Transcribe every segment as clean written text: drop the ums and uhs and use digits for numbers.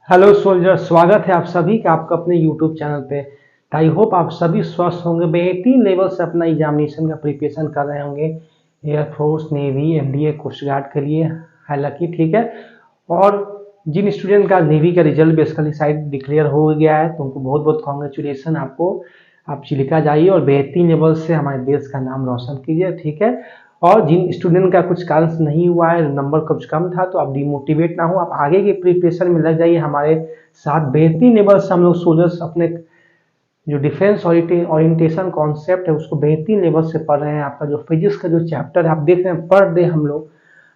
Hello soldier, स्वागत है आप सभी का आपका अपने यूट्यूब चैनल पे। आई होप आप सभी स्वस्थ होंगे, बेहतरीन लेवल से अपना एग्जामिनेशन का प्रिपरेशन कर रहे होंगे air force, navy, NDA, coast guard के लिए। हालांकि ठीक है। और जिन स्टूडेंट का नेवी का रिजल्ट बेसिकली साइड डिक्लेयर हो गया है तो उनको बहुत बहुत कॉन्ग्रेचुलेसन आपको। आप चिलिका जाइए और बेहतरीन लेवल से हमारे देश का नाम रोशन कीजिए, ठीक है। और जिन स्टूडेंट का कुछ कारण से नहीं हुआ है, नंबर कुछ कम था, तो आप डिमोटिवेट ना हो, आप आगे के प्रिपरेशन में लग जाइए हमारे साथ। बेहतरीन लेवल से हम लोग सोल्जर्स अपने जो डिफेंस ओरिएंटेशन कॉन्सेप्ट है उसको बेहतरीन लेवल से पढ़ रहे हैं। आपका जो फिजिक्स का जो चैप्टर है आप देख रहे हैं, पर डे हम लोग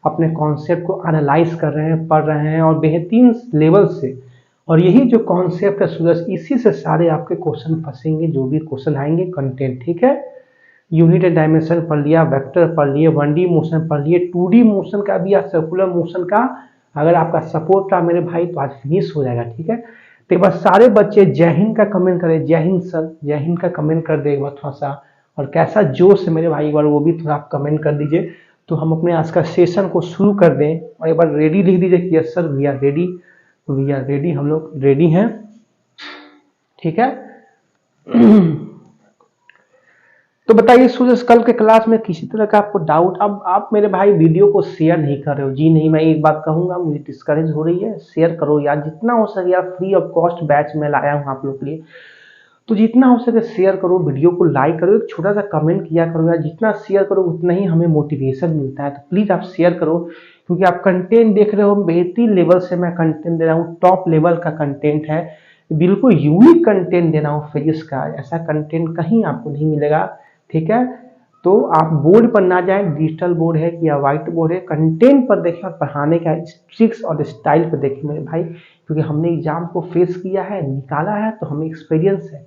अपने कॉन्सेप्ट को एनालाइज कर रहे हैं, पढ़ रहे हैं और बेहतरीन लेवल से। और यही जो कॉन्सेप्ट है सूरज, इसी से सारे आपके क्वेश्चन फंसेंगे, जो भी क्वेश्चन आएंगे कंटेंट, ठीक है। यूनिट एंड डायमेंशन पढ़ लिया, वेक्टर पढ़ लिए, 1D मोशन पढ़ लिए, 2D मोशन का भी या सर्कुलर मोशन का अगर आपका सपोर्ट रहा मेरे भाई तो आज फिनिश हो जाएगा, ठीक है। तो एक बार सारे बच्चे जय हिंद का कमेंट करें, जय हिंद सर, जय हिंद का कमेंट कर दे एक बार थोड़ा सा। और कैसा जोश है मेरे भाई, एक बार वो भी थोड़ा आप कमेंट कर दीजिए तो हम अपने आज का सेशन को शुरू कर दें। और एक बार रेडी लिख दीजिए कि yes sir we are ready, we are ready, हम लोग रेडी हैं, ठीक है। तो बताइए सूरज, कल के क्लास में किसी तरह का आपको डाउट? अब आप मेरे भाई वीडियो को शेयर नहीं कर रहे हो जी। नहीं, मैं एक बात कहूंगा, मुझे डिस्करेज हो रही है। शेयर करो यार, जितना हो सके यार, फ्री ऑफ कॉस्ट बैच में लाया हूँ आप लोग के लिए, तो जितना हो सके शेयर करो, वीडियो को लाइक करो, एक छोटा सा कमेंट किया करो यार। जितना शेयर करो उतना ही हमें मोटिवेशन मिलता है, तो प्लीज आप शेयर करो। क्योंकि आप कंटेंट देख रहे हो, बेहतरीन लेवल से मैं कंटेंट दे रहा हूँ, टॉप लेवल का कंटेंट है, बिल्कुल यूनिक कंटेंट दे रहा हूँ फिजिक्स का। ऐसा कंटेंट कहीं आपको नहीं मिलेगा, ठीक है। तो आप बोर्ड पर ना जाए, डिजिटल बोर्ड है या व्हाइट बोर्ड है, कंटेंट पर देखें और पढ़ाने का ट्रिक्स और स्टाइल पर देखें मेरे भाई। क्योंकि हमने एग्जाम को फेस किया है, निकाला है, तो हमें एक्सपीरियंस है।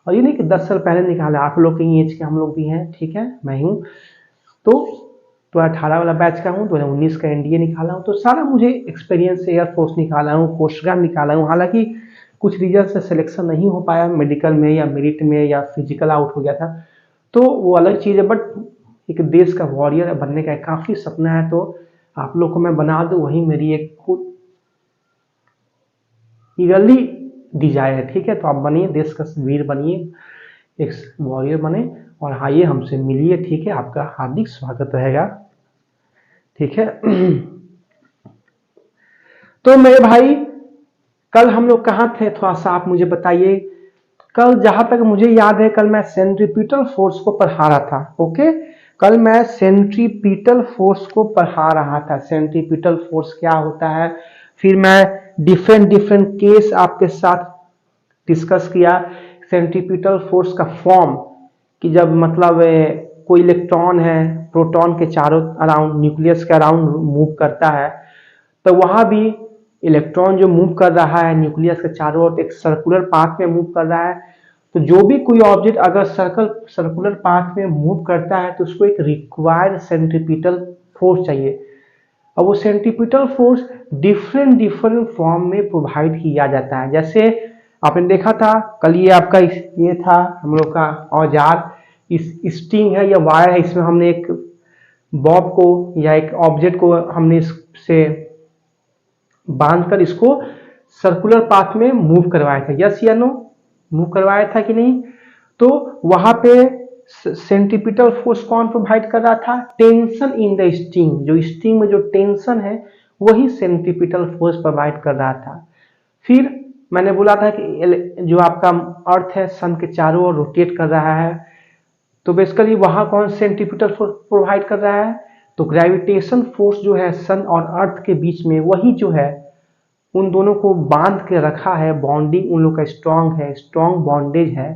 और ये नहीं कि 10 साल पहले निकाला, आप लोग की एज के हम लोग भी हैं, ठीक है। मैं हूँ तो 2018 वाला बैच का हूँ, 2019 का एनडीए निकाला हूँ, तो सारा मुझे एक्सपीरियंस है। एयरफोर्स निकाला हूँ, कोस्ट गार्ड निकाला हूँ। हालांकि कुछ रीजन से सिलेक्शन नहीं हो पाया, मेडिकल में या मेरिट में या फिजिकल आउट हो गया था, तो वो अलग चीज़ है। बट एक देश का वॉरियर बनने का काफ़ी सपना है, तो आप लोग को मैं बना दूँ, वही मेरी एक खुद ईगरली डिजायर है, ठीक है। तो आप बनिए, देश का वीर बनिए, एक वॉरियर बने और आइए हमसे मिलिए, ठीक है। आपका हार्दिक स्वागत रहेगा, ठीक है। तो मेरे भाई, कल हम लोग कहाँ थे, थोड़ा सा आप मुझे बताइए। कल जहां तक मुझे याद है, कल मैं सेंट्रीपिटल फोर्स को पढ़ा रहा था, ओके। कल मैं सेंट्रीपिटल फोर्स को पढ़ा रहा था। सेंट्रीपिटल फोर्स क्या होता है, फिर मैं डिफरेंट डिफरेंट केस आपके साथ डिस्कस किया। सेंट्रीपिटल फोर्स का फॉर्म, कि जब मतलब कोई इलेक्ट्रॉन है प्रोटॉन के चारों अराउंड, न्यूक्लियस के अराउंड मूव करता है, तो वहां भी इलेक्ट्रॉन जो मूव कर रहा है न्यूक्लियस के चारों ओर एक सर्कुलर पाथ में मूव कर रहा है। तो जो भी कोई ऑब्जेक्ट अगर सर्कुलर पाथ में मूव करता है तो उसको एक रिक्वायर्ड सेंट्रीपिटल फोर्स चाहिए। और वो centripetal force different different form में प्रोवाइड किया जाता है। जैसे आपने देखा था कल, ये आपका ये था हम लोग का औजार, इस स्टिंग है या वायर है, इसमें हमने एक बॉब को या एक ऑब्जेक्ट को हमने इससे बांधकर इसको सर्कुलर पाथ में मूव करवाया था, यस या नो, मूव करवाया था कि नहीं। तो वहां पे सेंट्रीपिटल फोर्स कौन प्रोवाइड कर रहा था? टेंशन इन द स्टिंग, जो स्टिंग में जो टेंशन है वही सेंट्रीपिटल फोर्स प्रोवाइड कर रहा था। फिर मैंने बोला था कि जो आपका अर्थ है सन के चारों ओर रोटेट कर रहा है, तो बेसिकली वहां कौन सेंट्रीपिटल फोर्स प्रोवाइड कर रहा है? तो ग्रेविटेशन फोर्स जो है सन और अर्थ के बीच में, वही जो है उन दोनों को बांध के रखा है। बॉन्डिंग उन लोग का स्ट्रांग है, स्ट्रांग बॉन्डेज है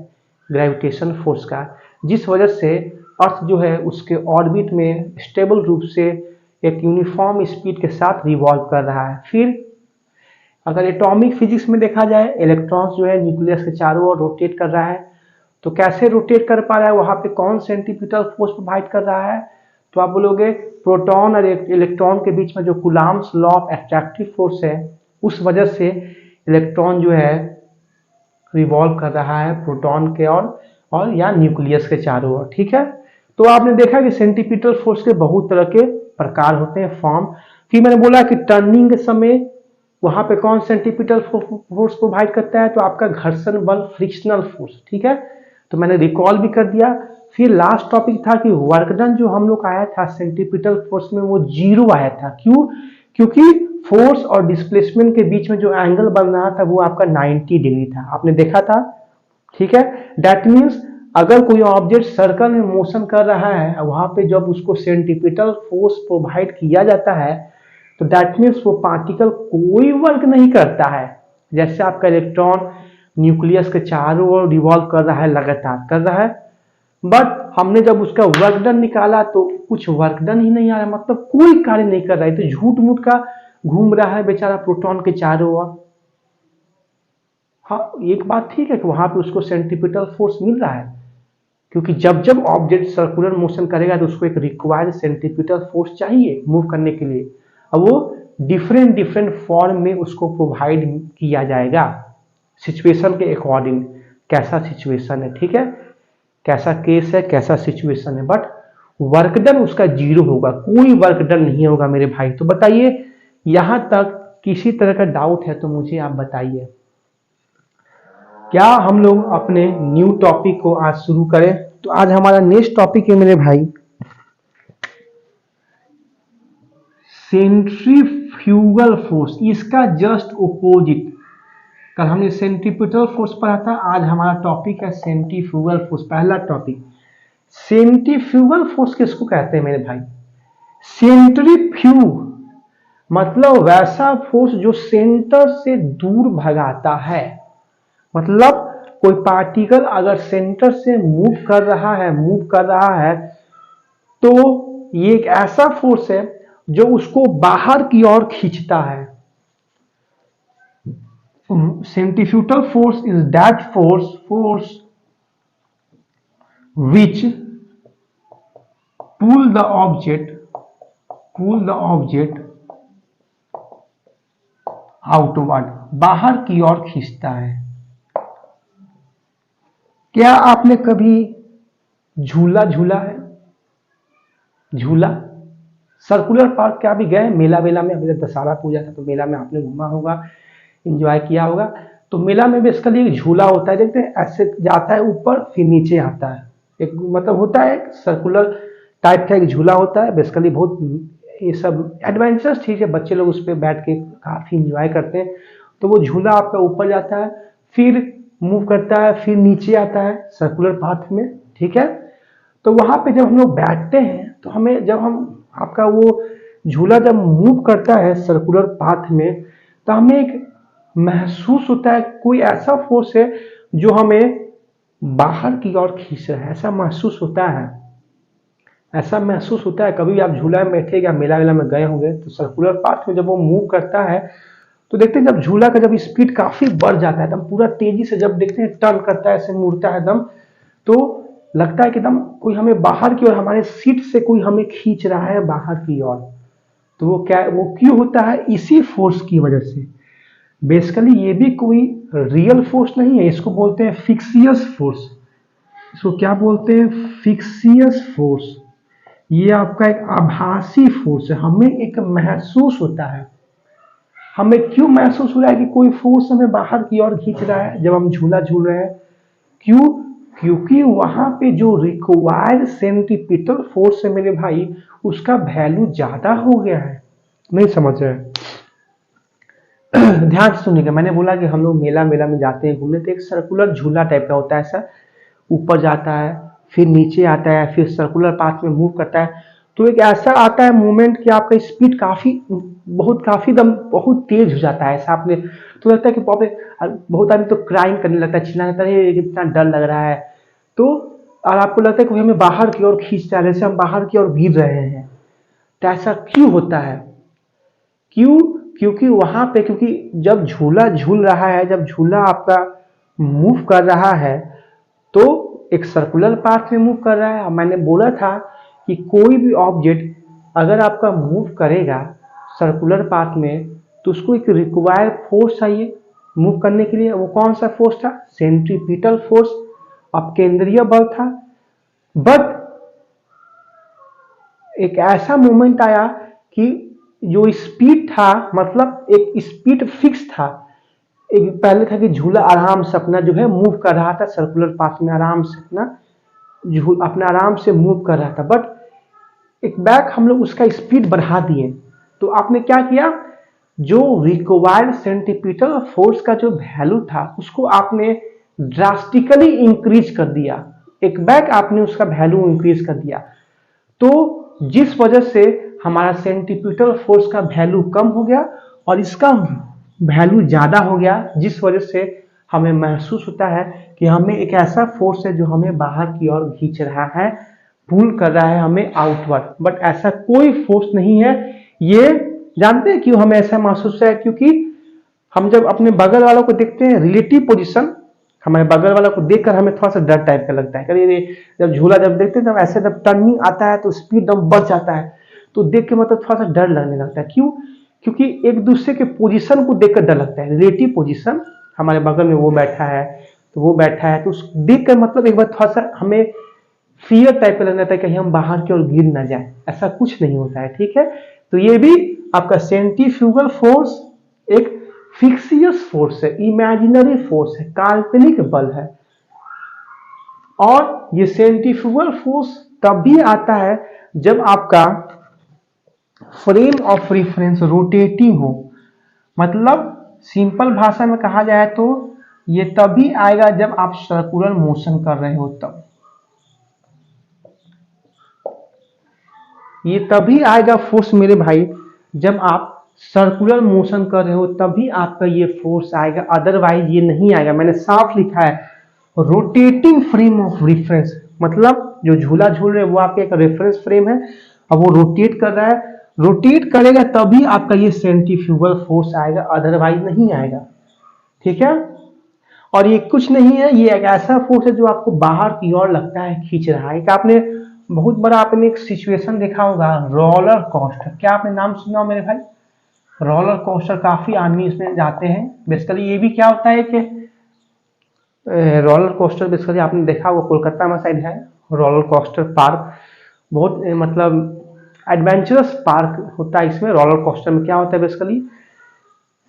ग्रेविटेशन फोर्स का, जिस वजह से अर्थ जो है उसके ऑर्बिट में स्टेबल रूप से एक यूनिफॉर्म स्पीड के साथ रिवॉल्व कर रहा है। फिर अगर एटॉमिक फिजिक्स में देखा जाए, इलेक्ट्रॉन्स जो है न्यूक्लियस के चारों ओर रोटेट कर रहा है, तो कैसे रोटेट कर पा रहा है, वहां पे कौन सेंट्रीपिटल फोर्स प्रोवाइड कर रहा है? तो आप बोलोगे प्रोटॉन और इलेक्ट्रॉन के बीच में जो Coulomb's law of attractive force है, उस वजह से इलेक्ट्रॉन जो है रिवॉल्व कर रहा है प्रोटॉन के और या न्यूक्लियस के चारों ओर, ठीक है। तो आपने देखा कि सेंट्रीपिटल फोर्स के बहुत तरह के प्रकार होते हैं, फॉर्म। फिर मैंने बोला कि टर्निंग के समय वहां पे कौन सेंट्रीपिटल फोर्स प्रोवाइड करता है? तो आपका घर्षण बल, फ्रिक्शनल फोर्स। ठीक है, तो मैंने रिकॉल भी कर दिया। फिर लास्ट टॉपिक था कि वर्क डन जो हम लोग आया था सेंट्रीपिटल फोर्स में वो 0 आया था। क्यों? क्योंकि फोर्स और डिस्प्लेसमेंट के बीच में जो एंगल बन रहा था वो आपका 90 डिग्री था, आपने देखा था। ठीक है, दैट मीन्स अगर कोई ऑब्जेक्ट सर्कल में मोशन कर रहा है, वहां पे जब उसको सेंट्रीपिटल फोर्स प्रोवाइड किया जाता है तो दैट मीन्स वो पार्टिकल कोई वर्क नहीं करता है। जैसे आपका इलेक्ट्रॉन न्यूक्लियस के चारों ओर रिवॉल्व कर रहा है, लगातार कर रहा है, बट हमने जब उसका वर्क डन निकाला तो कुछ वर्क डन ही नहीं आ रहा, मतलब कोई कार्य नहीं कर रहा है, तो झूठ मूठ का घूम रहा है बेचारा प्रोटॉन के चारों ओर। हाँ, एक बात ठीक है कि वहां पे उसको सेंट्रीपिटल फोर्स मिल रहा है, क्योंकि जब जब ऑब्जेक्ट सर्कुलर मोशन करेगा तो उसको एक रिक्वायर्ड सेंट्रीपिटल फोर्स चाहिए मूव करने के लिए। अब वो डिफरेंट डिफरेंट फॉर्म में उसको प्रोवाइड किया जाएगा सिचुएशन के अकॉर्डिंग, कैसा सिचुएशन है। ठीक है, कैसा केस है, कैसा सिचुएशन है, बट वर्क डन उसका 0 होगा, कोई वर्क डन नहीं होगा मेरे भाई। तो बताइए, यहां तक किसी तरह का डाउट है तो मुझे आप बताइए। क्या हम लोग अपने न्यू टॉपिक को आज शुरू करें? तो आज हमारा नेक्स्ट टॉपिक है मेरे भाई सेंट्रीफ्यूगल फोर्स, इसका जस्ट ओपोजिट। कल हमने सेंट्रीपिटल फोर्स पढ़ा था, आज हमारा टॉपिक है सेंट्रीफ्यूगल फोर्स। पहला टॉपिक, सेंट्रीफ्यूगल फोर्स किसको कहते हैं मेरे भाई? सेंट्रीफ्यूग मतलब वैसा फोर्स जो सेंटर से दूर भगाता है। मतलब कोई पार्टिकल अगर सेंटर से मूव कर रहा है तो ये एक ऐसा फोर्स है जो उसको बाहर की ओर खींचता है। Centrifugal force is that force which pull the object outward, बाहर की ओर खींचता है। क्या आपने कभी झूला झूला है? झूला सर्कुलर पार्क क्या भी गए? मेला वेला में, अभी दशहरा पूजा था तो मेला में आपने घूमा होगा, एंजॉय किया होगा। तो मेला में बेसिकली एक झूला होता है, देखते हैं ऐसे जाता है ऊपर फिर नीचे आता है, एक मतलब होता है एक सर्कुलर टाइप का एक झूला होता है। बेसिकली बहुत ये सब एडवेंचरस चीज है, बच्चे लोग उस पर बैठ के काफी इंजॉय करते हैं। तो वो झूला आपका ऊपर जाता है, फिर मूव करता है, फिर नीचे आता है सर्कुलर पाथ में। ठीक है, तो वहां पे जब हम लोग बैठते हैं तो हमें, जब हम आपका वो झूला जब मूव करता है सर्कुलर पाथ में, तो हमें एक महसूस होता है कोई ऐसा फोर्स है जो हमें बाहर की ओर खींच रहा है, ऐसा महसूस होता है। ऐसा महसूस होता है, कभी आप झूला में बैठे या मेला वेला में गए होंगे तो सर्कुलर पाथ में जब वो मूव करता है तो देखते हैं जब झूला का जब स्पीड काफी बढ़ जाता है, एकदम पूरा तेजी से जब देखते हैं टर्न करता है, ऐसे मुड़ता है एकदम, तो लगता है कि एकदम कोई हमें बाहर की ओर, हमारे सीट से कोई हमें खींच रहा है बाहर की ओर। तो वो क्या, वो क्यों होता है? इसी फोर्स की वजह से। बेसिकली ये भी कोई रियल फोर्स नहीं है, इसको बोलते हैं फिक्सियस फोर्स। इसको क्या बोलते हैं? फिक्सियस फोर्स। ये आपका एक आभासी फोर्स है, हमें एक महसूस होता है। हमें क्यों महसूस हो रहा है कि कोई फोर्स हमें बाहर की ओर खींच रहा है जब हम झूला झूल रहे हैं? क्यों? क्योंकि वहां पे जो रिक्वायर्ड सेंट्रीपिटल फोर्स है मेरे भाई, उसका वैल्यू ज्यादा हो गया है। नहीं समझ रहे हैं? ध्यान से सुनिएगा, मैंने बोला कि हम लोग मेला मेला में जाते हैं घूमने, तो एक सर्कुलर झूला टाइप का होता है, ऐसा ऊपर जाता है फिर नीचे आता है फिर सर्कुलर पाथ में मूव करता है। तो एक ऐसा आता है मूवमेंट कि आपका स्पीड काफी दम बहुत तेज हो जाता है, ऐसा आपने तो लगता है कि बहुत आदमी तो क्राइम करने लगता है, चिल्लाने लगता है, ये कितना डर लग रहा है। तो और आपको लगता है कि हमें बाहर की ओर खींचता है, जैसे हम बाहर की ओर गिर रहे हैं। तो ऐसा क्यों होता है? क्यों? क्योंकि वहां पे, क्योंकि जब झूला झूल रहा है, जब झूला आपका मूव कर रहा है तो एक सर्कुलर पाथ में मूव कर रहा है। मैंने बोला था कि कोई भी ऑब्जेक्ट अगर आपका मूव करेगा सर्कुलर पाथ में तो उसको एक रिक्वायर्ड फोर्स चाहिए मूव करने के लिए। वो कौन सा फोर्स था? सेंट्रीपिटल फोर्स, अपकेंद्रीय बल था। बट एक ऐसा मोमेंट आया कि जो स्पीड था, मतलब एक स्पीड फिक्स था। एक पहले था कि झूला आराम से अपना जो है मूव कर रहा था सर्कुलर पाथ में, आराम से अपना आराम से मूव कर रहा था। बट एक बैक हम लोग उसका स्पीड बढ़ा दिए, तो आपने क्या किया, जो रिक्वायर्ड सेंटीपिटल फोर्स का जो वैल्यू था उसको आपने ड्रास्टिकली इंक्रीज कर दिया। एक बैक आपने उसका वैल्यू इंक्रीज कर दिया, तो जिस वजह से हमारा सेंटीपिटल फोर्स का वैल्यू कम हो गया और इसका वैल्यू ज्यादा हो गया, जिस वजह से हमें महसूस होता है कि हमें एक ऐसा फोर्स है जो हमें बाहर की ओर खींच रहा है, पुल कर रहा है हमें आउटवर्ड। बट ऐसा कोई फोर्स नहीं है। ये जानते हैं क्यों हमें ऐसा महसूस है? क्योंकि हम जब अपने बगल वालों को देखते हैं रिलेटिव पोजीशन, हमारे बगल वालों को देखकर हमें थोड़ा सा डर टाइप का लगता है। कभी जब झूला जब देखते हैं तब ऐसे जब टर्निंग आता है तो स्पीड दम बढ़ जाता है, तो देख के मतलब थोड़ा सा डर लगने लगता है। क्यों? क्योंकि एक दूसरे के पोजीशन को देखकर डर लगता है। रिलेटिव पोजीशन, हमारे बगल में वो बैठा है तो वो बैठा है, तो देख कर मतलब एक बार थोड़ा सा हमें फियर टाइप का लगना था, कहीं हम बाहर की ओर गिर ना जाए। ऐसा कुछ नहीं होता है, ठीक है। तो ये भी आपका सेंट्रीफ्यूगल फोर्स एक फिक्सियस फोर्स है, इमेजिनरी फोर्स है, काल्पनिक बल है। और ये सेंट्रीफ्यूगल फोर्स तब भी आता है जब आपका फ्रेम ऑफ रेफरेंस रोटेटिंग हो। मतलब सिंपल भाषा में कहा जाए तो ये तभी आएगा जब आप सर्कुलर मोशन कर रहे हो तब। ये तभी आएगा फोर्स मेरे भाई जब आप सर्कुलर मोशन कर रहे हो, तभी आपका ये फोर्स आएगा, अदरवाइज ये नहीं आएगा। मैंने साफ लिखा है रोटेटिंग फ्रेम ऑफ रेफरेंस, मतलब जो झूला झूल रहे हैं वो आपके एक रेफरेंस फ्रेम है, अब वो रोटेट कर रहा है, रोटेट करेगा तभी आपका ये सेंट्रीफ्यूगल फोर्स आएगा, अदरवाइज नहीं आएगा, ठीक है। और ये कुछ नहीं है, ये एक ऐसा फोर्स है जो आपको बाहर की ओर लगता है खींच रहा है। आपने बहुत बड़ा आपने एक सिचुएशन देखा होगा, रोलर कोस्टर। क्या आपने नाम सुना हो मेरे भाई? रोलर कोस्टर, काफी आदमी इसमें जाते हैं। बेसिकली ये भी क्या होता है कि रोलर कोस्टर बेसिकली आपने देखा होगा कोलकाता में साइड है रोलर कोस्टर पार्क, बहुत मतलब एडवेंचरस पार्क होता है। इसमें रोलर कोस्टर में क्या होता है, बेसिकली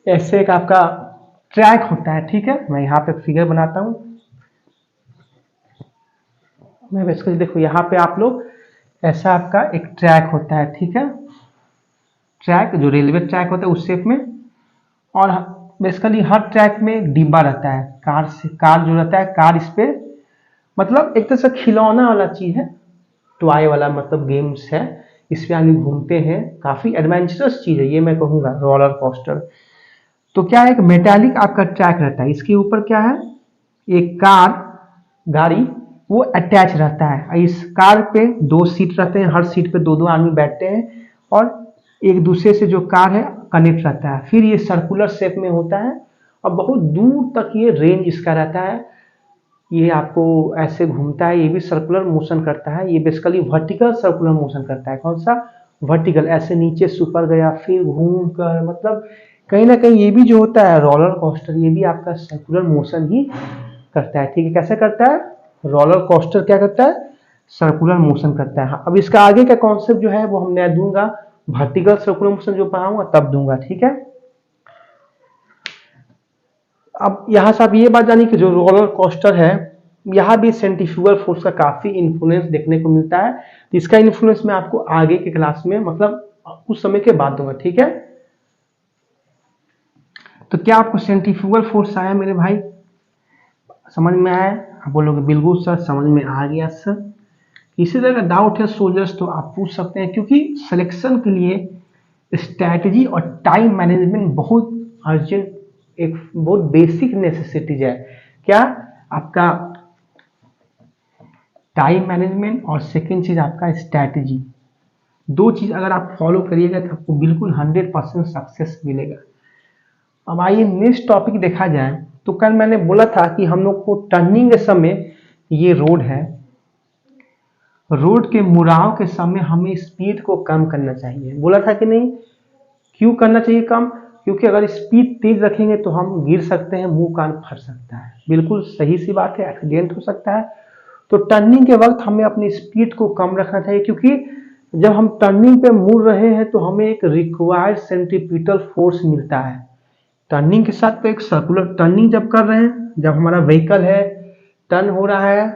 ऐसे एक आपका ट्रैक होता है, ठीक है। मैं यहाँ पे फिगर बनाता हूँ, मैं बेसिकली देखो यहाँ पे आप लोग ऐसा आपका एक ट्रैक होता है, ठीक है। ट्रैक जो रेलवे ट्रैक होता है उस शेप में, और बेसिकली हर ट्रैक में डिब्बा रहता है, कार से कार जो रहता है, कार इस पे मतलब एक तरह से खिलौना वाला चीज है, टॉय वाला मतलब गेम्स है, इस पे आदमी घूमते हैं, काफी एडवेंचरस चीज है ये मैं कहूंगा रोलर कोस्टर। तो क्या है, एक मेटालिक आपका ट्रैक रहता है, इसके ऊपर क्या है, एक गाड़ी वो अटैच रहता है। इस कार पे 2 सीट रहते हैं, हर सीट पे 2-2 आदमी बैठते हैं और एक दूसरे से जो कार है कनेक्ट रहता है। फिर ये सर्कुलर शेप में होता है और बहुत दूर तक ये रेंज इसका रहता है। ये आपको ऐसे घूमता है, ये भी सर्कुलर मोशन करता है। ये बेसिकली वर्टिकल सर्कुलर मोशन करता है। कौन सा? वर्टिकल, ऐसे नीचे से ऊपर गया फिर घूम कर, मतलब कहीं ना कहीं ये भी जो होता है रोलर कोस्टर, ये भी आपका सर्कुलर मोशन ही करता है, ठीक है। कैसे करता है? रोलर कोस्टर क्या करता है? सर्कुलर मोशन करता है। अब इसका आगे का कॉन्सेप्ट जो है वो हम मैं दूंगा, वर्टिकल सर्कुलर मोशन जो पढ़ाऊंगा तब दूंगा, ठीक है। अब यहां से आप ये बात जानिए कि जो रोलर कोस्टर है, यहाँ भी सेंट्रीफ्यूगल फोर्स का काफी इन्फ्लुएंस देखने को मिलता है। तो इसका इन्फ्लुएंस मैं आपको आगे के क्लास में मतलब कुछ समय के बाद दूंगा, ठीक है। तो क्या आपको सेंट्रीफ्यूगल फोर्स आया मेरे भाई? समझ में आया? आप बोलोगे बिल्कुल सर समझ में आ गया सर। इसी तरह का डाउट है सोल्जर्स तो आप पूछ सकते हैं, क्योंकि सिलेक्शन के लिए स्ट्रैटेजी और टाइम मैनेजमेंट बहुत अर्जेंट, एक बहुत बेसिक नेसेसिटीज है। क्या? आपका टाइम मैनेजमेंट और सेकेंड चीज आपका स्ट्रैटेजी। 2 चीज अगर आप फॉलो करिएगा तो आपको बिल्कुल 100% सक्सेस मिलेगा। अब आइए नेक्स्ट टॉपिक देखा जाए। तो कल मैंने बोला था कि हम लोग को टर्निंग के समय, ये रोड है, रोड के मुड़ाव के समय हमें स्पीड को कम करना चाहिए, बोला था कि नहीं? क्यों करना चाहिए कम? क्योंकि अगर स्पीड तेज रखेंगे तो हम गिर सकते हैं, मुंह कान फट सकता है। बिल्कुल सही सी बात है, एक्सीडेंट हो सकता है। तो टर्निंग के वक्त हमें अपनी स्पीड को कम रखना चाहिए, क्योंकि जब हम टर्निंग पे मुड़ रहे हैं तो हमें एक रिक्वायर्ड सेंट्रीपिटल फोर्स मिलता है। टर्निंग के साथ तो एक सर्कुलर टर्निंग जब कर रहे हैं, जब हमारा व्हीकल है टर्न हो रहा है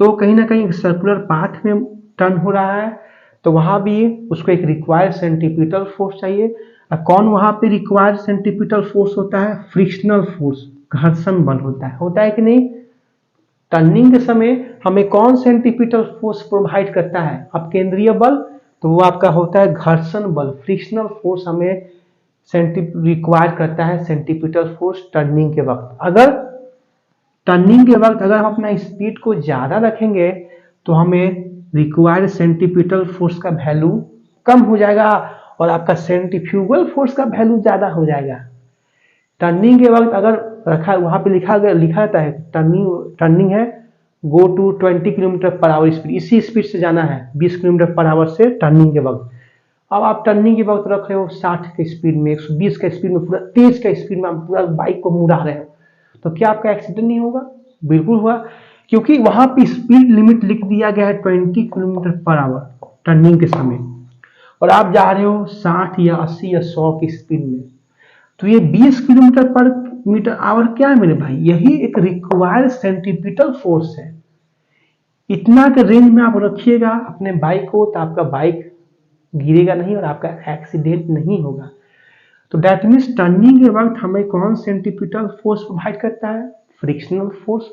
तो कहीं ना कहीं सर्कुलर पाथ में टर्न हो रहा है, तो वहां भी उसको एक रिक्वायर्ड सेंट्रीपिटल फोर्स चाहिए। और कौन वहां पे रिक्वायर्ड सेंट्रीपिटल फोर्स होता है? फ्रिक्शनल फोर्स, घर्षण बल होता है कि नहीं? टर्निंग के समय हमें कौन सेंट्रीपिटल फोर्स प्रोवाइड करता है? अब केंद्रीय बल, तो वो आपका होता है घर्षण बल, फ्रिक्शनल फोर्स हमें रिक्वायर करता है सेंट्रीपिटल फोर्स टर्निंग के वक्त। अगर टर्निंग के वक्त अगर हम अपना स्पीड को ज्यादा रखेंगे तो हमें रिक्वायर्ड सेंट्रीपिटल फोर्स का वैल्यू कम हो जाएगा और आपका सेंट्रीफ्यूगल फोर्स का वैल्यू ज्यादा हो जाएगा। टर्निंग के वक्त अगर रखा वहां पे लिखा रहता है टर्निंग है go to 20 kilometre per hour speed, इसी स्पीड से जाना है 20 किलोमीटर पर आवर से टर्निंग के वक्त। अब आप टर्निंग के वक्त रख रहे हो 60 के स्पीड में, 120 का स्पीड में, पूरा तेज का स्पीड में आप पूरा बाइक को मुड़ा रहे हो, तो क्या आपका एक्सीडेंट नहीं होगा? बिल्कुल हुआ, क्योंकि वहां पे स्पीड लिमिट लिख दिया गया है 20 किलोमीटर पर आवर टर्निंग के समय, और आप जा रहे हो 60 या 80 या 100 की स्पीड में, तो ये 20 किलोमीटर पर मीटर आवर क्या है मेरे भाई? यही एक रिक्वायर्ड सेंट्रीपिटल फोर्स है। इतना के रेंज में आप रखिएगा अपने बाइक को तो आपका बाइक गिरेगा नहीं और आपका एक्सीडेंट नहीं होगा। तो दैट मीन्स टर्निंग के वक्त हमें कौन सेंट्रीपिटल फोर्स प्रोवाइड करता है? Frictional force.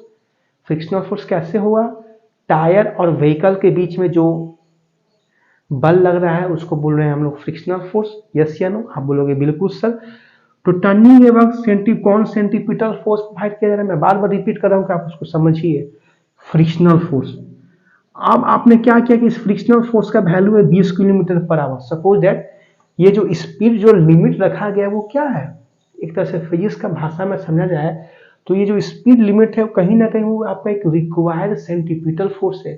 फ्रिक्शनल फोर्स कैसे हुआ? टायर और व्हीकल के बीच में जो बल लग रहा है उसको बोल रहे हैं हम लोग फ्रिक्शनल फोर्स। यस या नो? आप बोलोगे बिल्कुल सर। तो टर्निंग के वक्त कौन सेंट्रीपिटल फोर्स प्रोवाइड किया जा रहा है? मैं बार बार रिपीट कर रहा हूँ कि आप उसको समझिए, फ्रिक्शनल फोर्स। अब आपने क्या किया कि इस फ्रिक्शनल फोर्स का वैल्यू है 20 kilometre per our. Suppose that ये जो स्पीड जो लिमिट रखा गया है वो क्या है? एक तरह से फिजिक्स का भाषा में समझा जाए तो ये जो स्पीड लिमिट है कहीं ना कहीं वो आपका एक रिक्वायर्ड सेंट्रीपिटल फोर्स है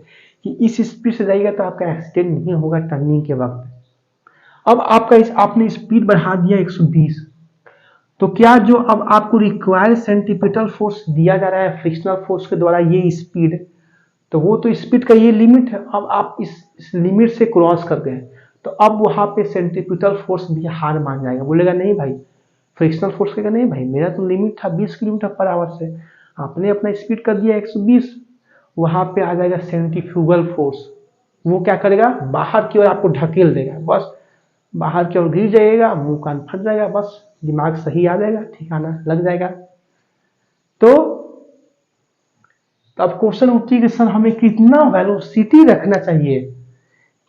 कि इस स्पीड से जाएगा तो आपका एक्सीडेंट नहीं होगा टर्निंग के वक्त। अब आपने स्पीड बढ़ा दिया 120, तो क्या जो अब आपको रिक्वायर्ड सेंट्रीपिटल फोर्स दिया जा रहा है फ्रिक्शनल फोर्स के द्वारा ये स्पीड, तो वो तो स्पीड का ये लिमिट है। अब आप इस लिमिट से क्रॉस कर गए तो अब वहां पे सेंट्रीपिटल फोर्स भी हार मान जाएगा, बोलेगा नहीं भाई, फ्रिक्शनल फोर्स कहेगा नहीं भाई मेरा तो लिमिट था 20 किलोमीटर पर आवर से, आपने अपना स्पीड कर दिया 120। वहां पे आ जाएगा सेंट्रीफ्यूगल फोर्स, वो क्या करेगा? बाहर की ओर आपको ढकेल देगा, बस बाहर की ओर गिर जाइएगा, मुंह कान फट जाएगा, बस दिमाग सही आ जाएगा, ठिकाना लग जाएगा। तो अब क्वेश्चन उठती है कि सर हमें कितना वेलोसिटी रखना चाहिए,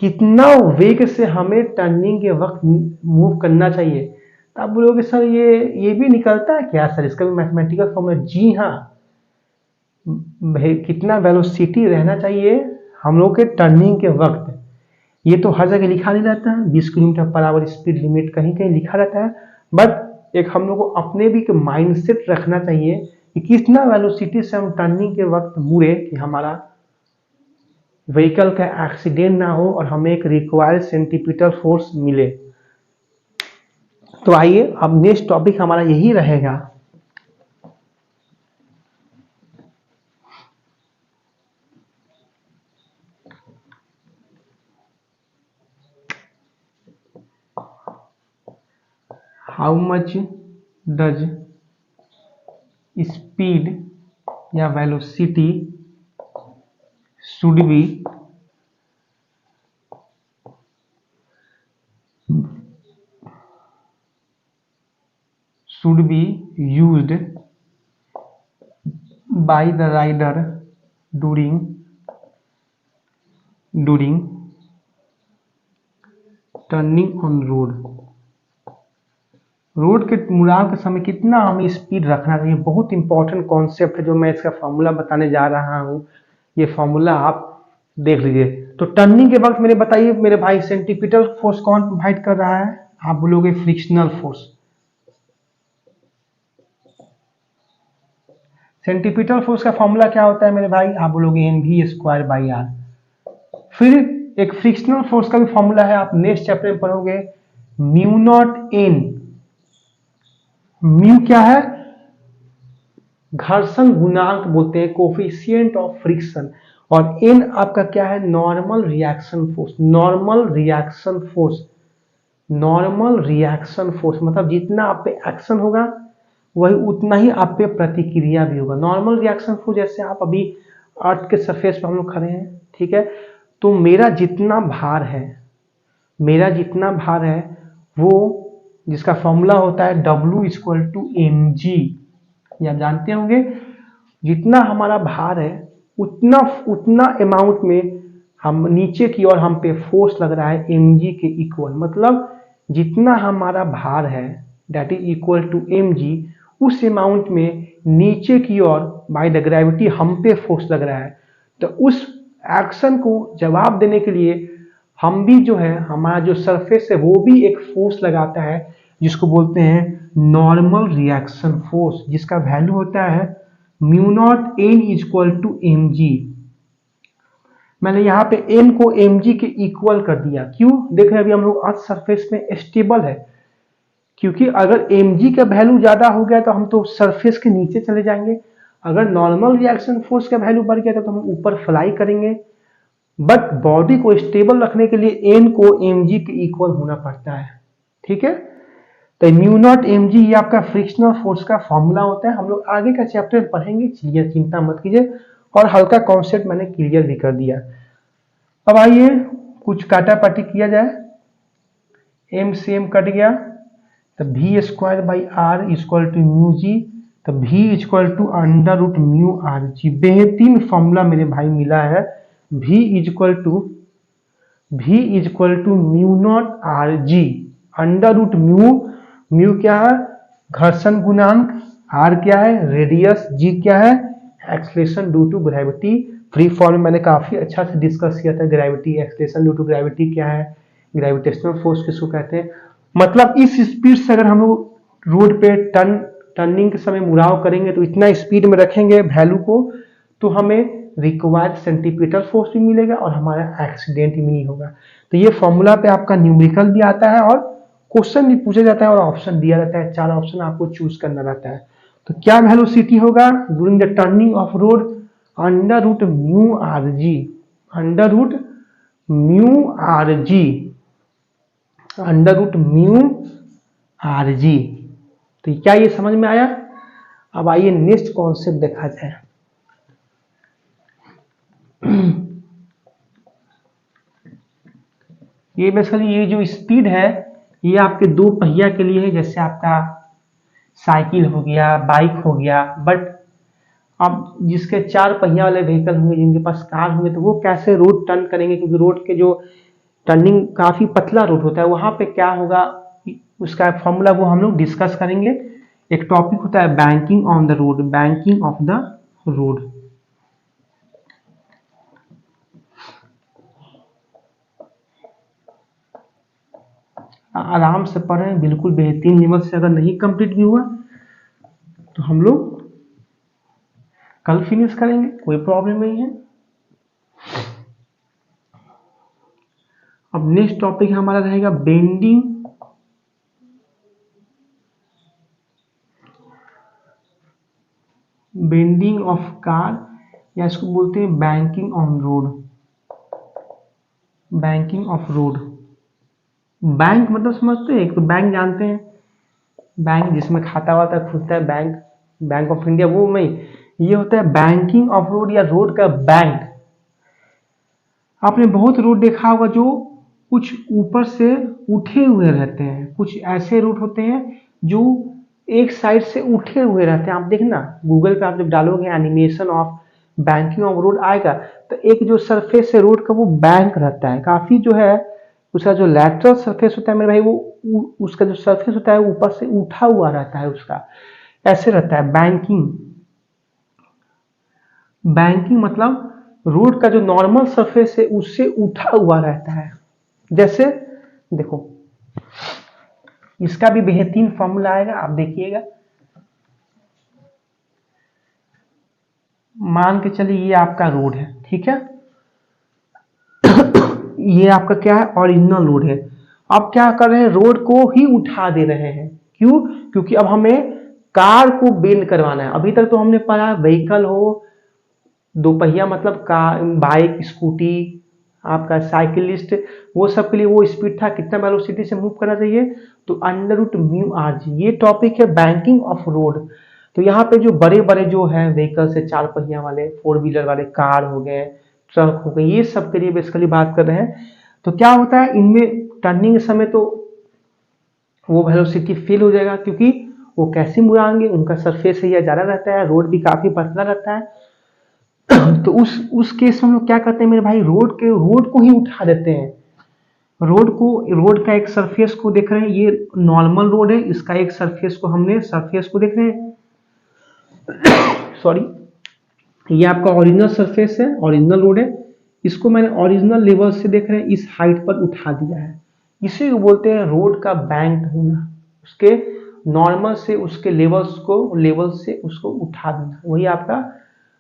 कितना वेग से हमें टर्निंग के वक्त मूव करना चाहिए? तो आप बोलोगे सर ये भी निकलता है क्या सर, इसका भी मैथमेटिकल फॉर्मूला? जी हाँ, कितना वेलोसिटी रहना चाहिए हम लोग के टर्निंग के वक्त, ये तो हर जगह लिखा नहीं रहता है। 20 kilometre per hour speed limit कहीं कहीं लिखा रहता है, बट एक हम लोग को अपने भी माइंडसेट रखना चाहिए कि कितना वेलोसिटी से हम टर्निंग के वक्त मुड़े कि हमारा व्हीकल का एक्सीडेंट ना हो और हमें एक रिक्वायर्ड सेंट्रीपिटल फोर्स मिले। तो आइए अब नेक्स्ट टॉपिक हमारा यही रहेगा, हाउ मच डज स्पीड या velocity should be used by the rider during turning on road. Road के मुड़ाव के समय कितना हमें स्पीड रखना चाहिए, बहुत इंपॉर्टेंट कॉन्सेप्ट है जो मैं इसका फॉर्मूला बताने जा रहा हूँ। ये फॉर्मूला आप देख लीजिए। तो टर्निंग के वक्त मेरे बताइए मेरे भाई सेंट्रीपिटल फोर्स कौन प्रोवाइड कर रहा है? आप बोलोगे फ्रिक्शनल फोर्स। सेंट्रीपिटल फोर्स का फॉर्मूला क्या होता है मेरे भाई? आप बोलोगे mv²/r। फिर एक फ्रिक्शनल फोर्स का भी फॉर्मूला है, आप नेक्स्ट चैप्टर में पढ़ोगे, μ0n। म्यू क्या है? घर्षण गुणांक बोलते हैं, कोफिशिएंट ऑफ फ्रिक्शन। और एन आपका क्या है, normal reaction force. Normal reaction force, normal reaction force मतलब जितना आप पे एक्शन होगा वही उतना ही आप पे प्रतिक्रिया भी होगा। नॉर्मल रिएक्शन फोर्स जैसे आप अभी अर्थ के सरफेस पर हम लोग खड़े हैं, ठीक है, तो मेरा जितना भार है, मेरा जितना भार है वो, जिसका फॉर्मूला होता है W इक्वल टू mg, ये आप जानते होंगे। जितना हमारा भार है उतना उतना अमाउंट में हम नीचे की ओर हम पे फोर्स लग रहा है mg के इक्वल। मतलब जितना हमारा भार है that is equal to mg, उस अमाउंट में नीचे की ओर बाय द ग्रेविटी हम पे फोर्स लग रहा है। तो उस एक्शन को जवाब देने के लिए हम भी जो है, हमारा जो सरफेस है वो भी एक फोर्स लगाता है जिसको बोलते हैं नॉर्मल रिएक्शन फोर्स, जिसका वैल्यू होता है mu naught n equal to m g. मैंने यहाँ पे एन को एम जी के इक्वल कर दिया, क्यों? देख रहे हैं अभी हम लोग अर्थ सरफेस में स्टेबल है, क्योंकि अगर एम जी का वैल्यू ज्यादा हो गया तो हम तो सरफेस के नीचे चले जाएंगे, अगर नॉर्मल रिएक्शन फोर्स का वैल्यू बढ़ गया तो हम ऊपर फ्लाई करेंगे। बट बॉडी को स्टेबल रखने के लिए एन को एम जी के इक्वल होना पड़ता है, ठीक है। तो म्यू नॉट एम जी ये आपका फ्रिक्शनल फोर्स का फॉर्मूला होता है। हम लोग आगे का चैप्टर पढ़ेंगे, चलिए चिंता मत कीजिए, और हल्का कॉन्सेप्ट मैंने क्लियर भी कर दिया। अब आइए कुछ काटापाटी किया जाए। एम से एम कट गया तो v square by r equal to mu g, तो v equal to under root mu r g. बेहतरीन फॉर्मूला मेरे भाई मिला है। v equal to mu naught r g under root mu. Mu क्या है? घर्षण गुणांक। आर क्या है? रेडियस। जी क्या है? Acceleration due to gravity. Free form में मैंने काफी अच्छा से डिस्कस किया था gravity, acceleration due to gravity क्या है, ग्रेविटेशनल फोर्स किसको कहते हैं। मतलब इस स्पीड से अगर हम लोग रोड पे टर्निंग के समय मुड़ाव करेंगे तो इतना स्पीड में रखेंगे वैल्यू को, तो हमें रिक्वायर्ड सेंटीपीटल फोर्स भी मिलेगा और हमारा एक्सीडेंट भी नहीं होगा। तो ये फॉर्मूला पे आपका न्यूमेरिकल भी आता है और क्वेश्चन भी पूछा जाता है और ऑप्शन दिया रहता है, 4 ऑप्शन आपको चूज करना रहता है। तो क्या वेलोसिटी होगा during the turning of road? Under root mu r g, under root mu r g, under root mu r g. तो क्या ये समझ में आया? अब आइए नेक्स्ट कॉन्सेप्ट देखा जाए। ये बेसिकली ये जो स्पीड है ये आपके 2 पहिया के लिए है, जैसे आपका साइकिल हो गया, बाइक हो गया। बट अब जिसके 4 पहिया वाले व्हीकल होंगे, जिनके पास कार होंगे, तो वो कैसे रोड टर्न करेंगे? क्योंकि रोड के जो टर्निंग काफी पतला रोड होता है, वहां पे क्या होगा उसका फॉर्मूला वो हम लोग डिस्कस करेंगे। एक टॉपिक होता है banking on the road, banking of the road. आराम से पढ़ें, बिल्कुल बेहतरीन लेवल से। अगर नहीं कंप्लीट भी हुआ तो हम लोग कल फिनिश करेंगे, कोई प्रॉब्लम नहीं है। अब नेक्स्ट टॉपिक हमारा रहेगा बेंडिंग ऑफ कार, या इसको बोलते हैं banking on road, banking of road. Bank मतलब समझते हैं? एक तो बैंक जानते हैं, बैंक जिसमें खाता वाता खुलता है, बैंक, बैंक ऑफ इंडिया, वो नहीं, ये होता है बैंकिंग ऑफ रोड या रोड का बैंक। आपने बहुत रोड देखा होगा जो कुछ ऊपर से उठे हुए रहते हैं, कुछ ऐसे रोड होते हैं जो एक साइड से उठे हुए रहते हैं। आप देखना गूगल पे, आप जब डालोगे animation of banking of road आएगा, तो एक जो सरफेस है रोड का वो बैंक रहता है, काफी जो है उसका जो लैटरल सरफेस होता है मेरे भाई, वो उसका जो सरफेस होता है ऊपर से उठा हुआ रहता है, उसका ऐसे रहता है बैंकिंग। बैंकिंग मतलब रोड का जो नॉर्मल सरफेस है उससे उठा हुआ रहता है। जैसे देखो इसका भी बेहतरीन फॉर्मूला आएगा, आप देखिएगा। मान के चलिए ये आपका रोड है, ठीक है। ये आपका क्या है? ओरिजिनल रोड है। अब क्या कर रहे हैं? रोड को ही उठा दे रहे हैं। क्यों? क्योंकि अब हमें कार को बेंड करवाना है। अभी तक तो हमने पढ़ा व्हीकल हो, दो पहिया मतलब कार, बाइक, स्कूटी, आपका साइकिलिस्ट, वो सब के लिए वो स्पीड था कितना वेलोसिटी से मूव करना चाहिए, तो under root mu r g. ये टॉपिक है बैंकिंग ऑफ रोड। तो यहाँ पे जो बड़े बड़े जो है व्हीकल्स है, चार पहिया वाले, फोर व्हीलर वाले, कार हो गए, ट्रक हो गए, ये सब के लिए बेसिकली बात कर रहे हैं। तो क्या होता है इनमें टर्निंग के समय तो वो वेलोसिटी फेल हो जाएगा, क्योंकि वो कैसे मुड़ाएंगे, उनका सरफेस एरिया ज्यादा रहता है, रोड भी काफी पतला रहता है। तो उस केस में हम लोग क्या करते हैं मेरे भाई, रोड को ही उठा देते हैं। रोड का एक सरफेस को देख रहे हैं, ये नॉर्मल रोड है, इसका एक सरफेस को हमने सरफेस को देख रहे हैं, सॉरी, ये आपका ओरिजिनल सरफेस है, ओरिजिनल रोड है, इसको मैंने ओरिजिनल लेवल से देख रहे हैं इस हाइट पर उठा दिया है। इसी को बोलते हैं रोड का बैंक होना, उसके नॉर्मल से उसके लेवल से उसको उठा देना, वही आपका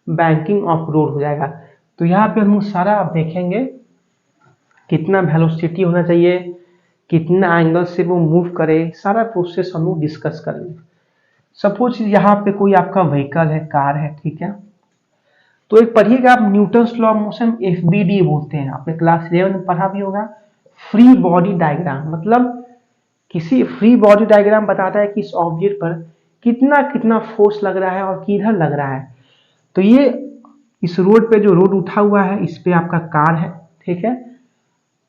बैंकिंग ऑफ रोड हो जाएगा। तो यहाँ पे हम सारा आप देखेंगे कितना वेलोसिटी होना चाहिए, कितना एंगल से वो मूव करे, सारा प्रोसेस हम लोग डिस्कस करेंगे। सपोज यहाँ पे कोई आपका व्हीकल है, कार है, ठीक है, तो एक पढ़िएगा आप Newton's law of motion, FBD बोलते हैं, आपने क्लास 11 में पढ़ा भी होगा। फ्री बॉडी डायग्राम मतलब किसी फ्री बॉडी डायग्राम बताता है कि इस ऑब्जेक्ट पर कितना कितना फोर्स लग रहा है और किधर लग रहा है। तो ये इस रोड पे जो रोड उठा हुआ है, इस पे आपका कार है, ठीक है,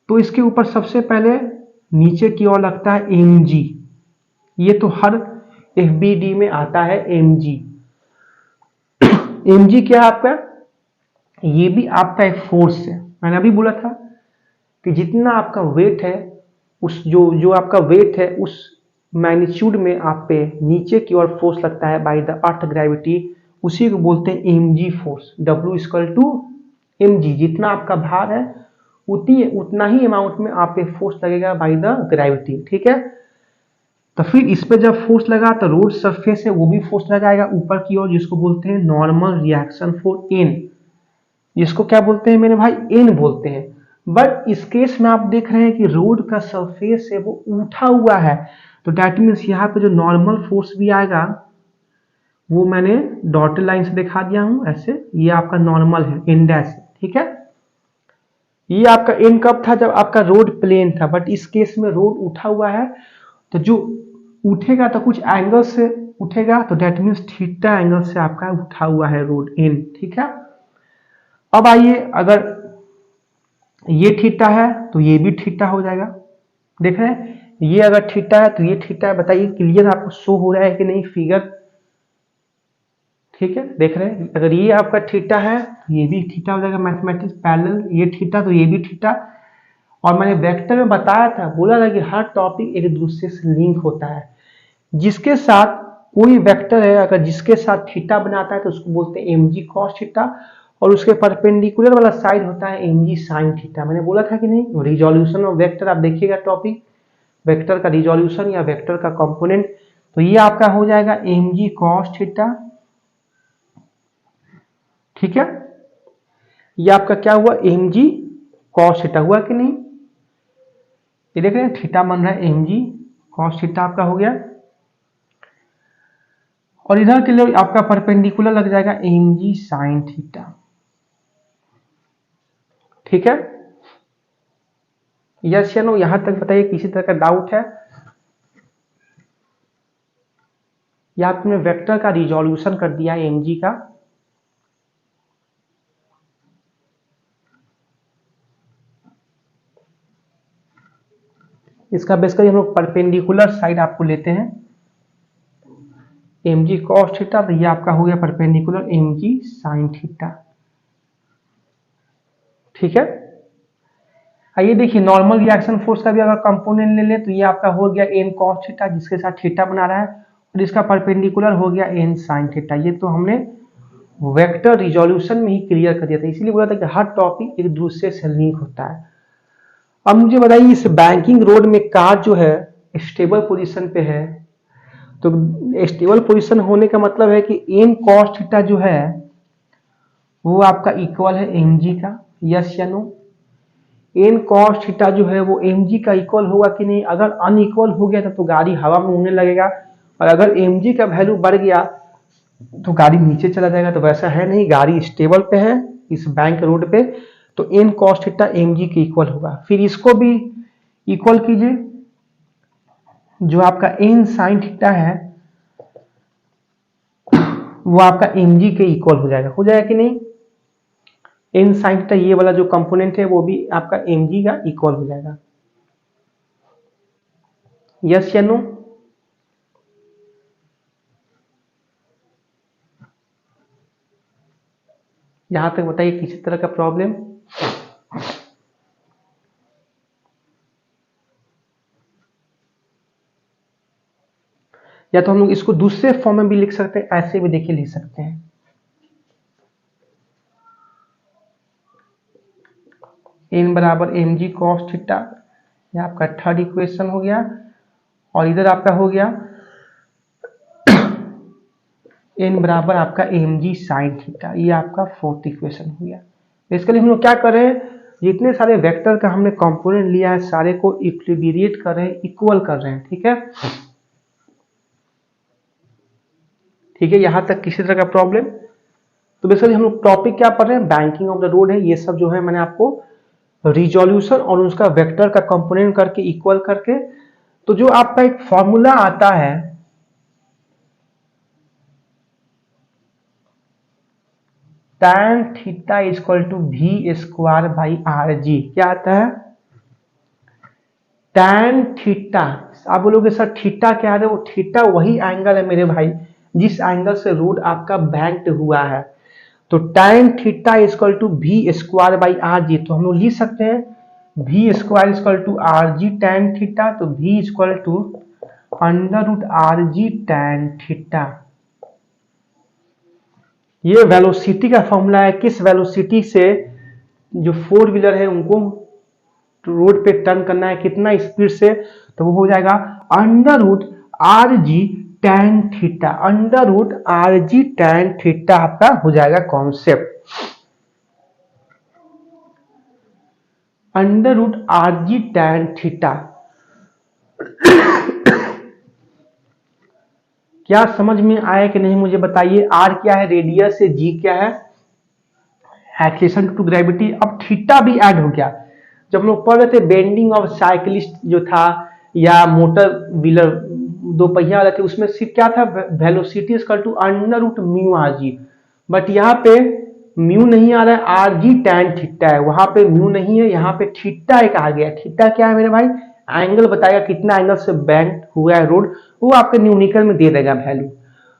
तो इसके ऊपर सबसे पहले नीचे की ओर लगता है mg, ये तो हर एफबीडी में आता है mg। mg क्या है आपका, ये भी आपका एक फोर्स है। मैंने अभी बोला था कि जितना आपका वेट है, उस जो आपका वेट है उस मैग्नीट्यूड में आप पे नीचे की ओर फोर्स लगता है बाय द अर्थ ग्रेविटी, उसी को बोलते हैं mg force. W equal to mg, जितना आपका भार है उतना ही अमाउंट में आप पे फोर्स लगेगा बाय द ग्रेविटी, ठीक है। तो फिर इस पे जब फोर्स लगा तो रोड सरफेस है वो भी फोर्स लगाएगा ऊपर की ओर, जिसको बोलते हैं नॉर्मल रिएक्शन फोर्स n, जिसको क्या बोलते हैं मेरे भाई, n बोलते हैं। बट इस केस में आप देख रहे हैं कि रोड का सरफेस है वो उठा हुआ है, तो डैट मीन्स यहाँ पे जो नॉर्मल फोर्स भी आएगा वो मैंने डॉटेड लाइन से दिखा दिया हूं ऐसे, ये आपका नॉर्मल है n डैश, ठीक है। ये आपका n कब था, जब आपका रोड प्लेन था, बट इस केस में रोड उठा हुआ है, तो जो उठेगा तो कुछ एंगल से उठेगा, तो डेट मीन्स थीटा एंगल से आपका उठा हुआ है रोड n, ठीक है। अब आइए, अगर ये थीटा है तो ये भी थीटा हो जाएगा, देख रहे हैं, ये अगर थीटा है तो ये थीटा है। बताइए क्लियर आपको शो हो रहा है कि नहीं फिगर, ठीक है, देख रहे हैं। अगर ये आपका थीटा है तो ये भी थीटा हो जाएगा, मैथमेटिक्स पैरेलल, ये थीटा तो ये भी थीटा। और मैंने वेक्टर में बताया था, बोला था कि हर टॉपिक एक दूसरे से लिंक होता है। जिसके साथ कोई वेक्टर है, अगर जिसके साथ थीटा बनाता है तो उसको बोलते हैं mg cos थीटा, और उसके परपेंडिकुलर वाला साइड होता है mg sin थीटा। मैंने बोला था कि नहीं, रिजोल्यूशन ऑफ वेक्टर आप देखिएगा टॉपिक, वेक्टर का रिजोल्यूशन या वेक्टर का कंपोनेंट, तो ये आपका हो जाएगा mg cos थीटा, ठीक है। ये आपका क्या हुआ, mg cos थीटा हुआ कि नहीं, ये देख रहे हैं थीटा बन रहा है mg cos थीटा आपका हो गया, और इधर के लिए आपका परपेंडिकुलर लग जाएगा mg sin थीटा, ठीक है। यस या नो, यहां तक बताइए किसी तरह का डाउट है, या आपने वेक्टर का रिजोल्यूशन कर दिया है mg का। इसका बेसिकली हम लोग परपेंडिकुलर साइड आपको लेते हैं mg cos थीटा, तो ये आपका हो गया परपेंडिकुलर mg sin थीटा, ठीक है। आइए देखिए, नॉर्मल रिएक्शन फोर्स का भी अगर कंपोनेंट ले ले तो ये आपका हो गया n cos थीटा, जिसके साथ थीटा बना रहा है, और इसका परपेंडिकुलर हो गया n sin थीटा। ये तो हमने वेक्टर रिजोल्यूशन में ही क्लियर कर दिया था, इसीलिए बोला था कि हर टॉपिक एक दूसरे से लिंक होता है। अब मुझे बताइए, इस बैंकिंग रोड में कार जो है स्टेबल पोजीशन पे है, तो स्टेबल पोजीशन होने का मतलब है कि n cos थीटा जो है वो आपका इक्वल है mg का, यस या नो। n cos थीटा जो है वो mg का इक्वल होगा कि नहीं, अगर अनइक्वल हो गया तो गाड़ी हवा में उड़ने लगेगा, और अगर mg का वैल्यू बढ़ गया तो गाड़ी नीचे चला जाएगा, तो वैसा है नहीं, गाड़ी स्टेबल पे है इस बैंक रोड पे, तो n cos theta m g के इक्वल होगा। फिर इसको भी इक्वल कीजिए, जो आपका एन साइन थीटा है वो आपका एम जी के इक्वल हो जाएगा कि नहीं। एन साइन थीटा ये वाला जो कंपोनेंट है वो भी आपका एम जी का इक्वल हो जाएगा। यस या नो? यहां तक बताइए किसी तरह का प्रॉब्लम? या तो हम लोग इसको दूसरे फॉर्म में भी लिख सकते हैं, ऐसे भी देखिए लिख सकते हैं। एन बराबर एम जी कॉस थीटा, यह आपका थर्ड इक्वेशन हो गया, और इधर आपका हो गया एन बराबर आपका एम जी साइन थीटा, ये आपका फोर्थ इक्वेशन हो गया। इसके लिए हम लोग क्या कर रहे हैं, जितने सारे वेक्टर का हमने कंपोनेंट लिया है सारे को इक्विलिब्रिएट कर रहे हैं, इक्वल कर रहे हैं। ठीक है, ठीक है, यहां तक किसी तरह का प्रॉब्लम? तो बेसिकली हम लोग टॉपिक क्या पढ़ रहे हैं, बैंकिंग ऑफ द रोड है। ये सब जो है मैंने आपको रिजोल्यूशन और उसका वेक्टर का कंपोनेंट करके इक्वल करके, तो जो आपका एक फॉर्मूला आता है tan theta equal to v square by r g, क्या आता है tan थीटा। आप बोलोगे सर थीटा क्या है, वो थीटा वही एंगल है मेरे भाई जिस एंगल से रोड आपका बैंक्ड हुआ है। तो tan theta equal to v square by r g, तो हम लोग लिख सकते हैं v square equal to r g tan theta, तो v equal to under root r g tan theta. ये वेलोसिटी का फॉर्मूला है, किस वेलोसिटी से जो फोर व्हीलर है उनको रोड पे टर्न करना है, कितना स्पीड से, तो वो हो जाएगा under root r g tan theta, under root r g tan theta आपका हो जाएगा concept, under root r g tan theta. क्या समझ में आया कि नहीं मुझे बताइए। आर क्या है रेडियस से, जी क्या है एक्सेलेरेशन टू ग्रेविटी। अब थीटा भी ऐड हो गया। जब हम लोग पढ़ रहे थे बेंडिंग ऑफ साइकिलिस्ट जो था, या मोटर व्हीलर दो पहिया वाले थे, उसमें सिर्फ क्या था velocity equal to under root mu r g, but यहाँ पे म्यू नहीं आ रहा है, आर जी tan थीटा है, वहां पे म्यू नहीं है, यहाँ पे थीटा एक आ गया। थीटा क्या है मेरे भाई, एंगल बताएगा कितना एंगल से बैंक हुआ है रोड, वो आपके न्यूमेरिकल में दे देगा वैल्यू।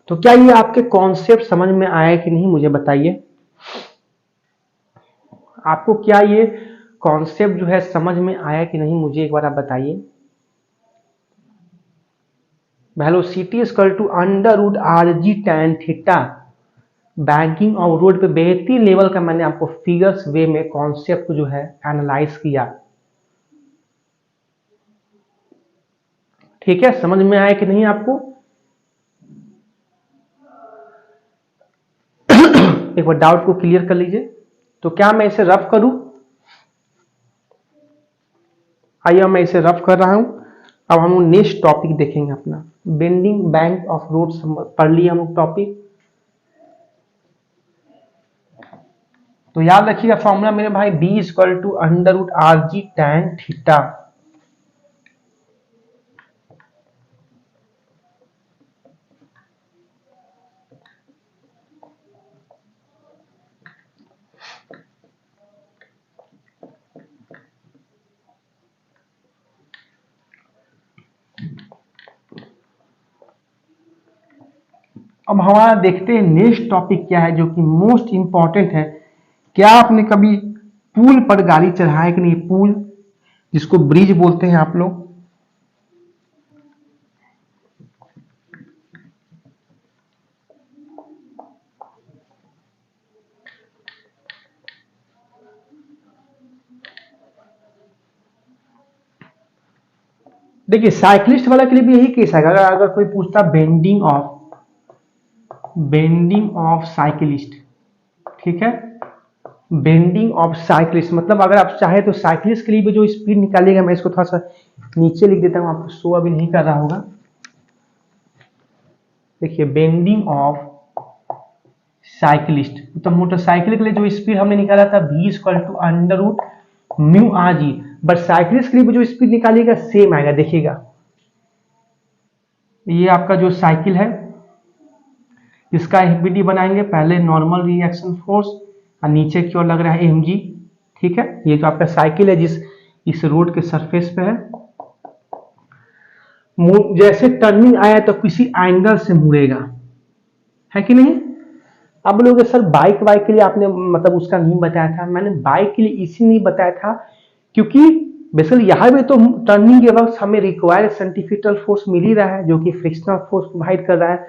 तो क्या ये आपके कॉन्सेप्ट समझ में आया कि नहीं मुझे बताइए। आपको क्या ये कॉन्सेप्ट जो है समझ में आया कि नहीं मुझे एक बार आप बताइए। Velocity equal to under root r g tan theta, banking और रोड पे बेहतरीन लेवल का मैंने आपको फिगर्स वे में कॉन्सेप्ट को जो है एनालाइज किया। ठीक है, समझ में आया कि नहीं आपको। एक बार डाउट को क्लियर कर लीजिए। तो क्या मैं इसे रफ करूं, आइए मैं इसे रफ कर रहा हूं। अब हम नेक्स्ट टॉपिक देखेंगे अपना, बेंडिंग बैंक ऑफ रोड पढ़ लिया हम टॉपिक। तो याद रखिएगा फॉर्मूला मेरे भाई b equal to under root r g tan theta. अब हमारा देखते हैं नेक्स्ट टॉपिक क्या है जो कि मोस्ट इंपॉर्टेंट है। क्या आपने कभी पुल पर गाड़ी चढ़ाया कि नहीं, पुल जिसको ब्रिज बोलते हैं आप लोग। देखिए साइकिलिस्ट वाला के लिए भी यही केस है, अगर कोई पूछता बेंडिंग ऑफ साइकिलिस्ट, ठीक है, बेंडिंग ऑफ साइकिलिस्ट मतलब अगर आप चाहे तो साइकिलिस्ट के लिए भी जो स्पीड निकालेगा, मैं इसको थोड़ा सा नीचे लिख देता हूं, आपको शो अभी नहीं कर रहा होगा। देखिए बेंडिंग ऑफ साइकिलिस्ट। तो मोटरसाइकिल के लिए जो स्पीड हमने निकाला था v equal to under root mu r g, but cyclist के लिए जो स्पीड निकालिएगा सेम आएगा। देखिएगा ये आपका जो साइकिल है इसका एफबीडी बनाएंगे, पहले नॉर्मल रिएक्शन फोर्स और नीचे की ओर लग रहा है mg, ठीक है। ये जो आपका साइकिल है जिस इस रोड के सरफेस पे है, जैसे टर्निंग आया तो किसी एंगल से मुड़ेगा, है कि नहीं। अब बोलोगे सर बाइक के लिए आपने मतलब उसका नहीं बताया था। मैंने बाइक के लिए इसी नहीं बताया था क्योंकि बेसिकली यहाँ पे तो टर्निंग के वक्त हमें रिक्वायर्ड सेंट्रीफ्यूगल फोर्स मिल ही रहा है जो कि फ्रिक्शनल फोर्स प्रोवाइड कर रहा है,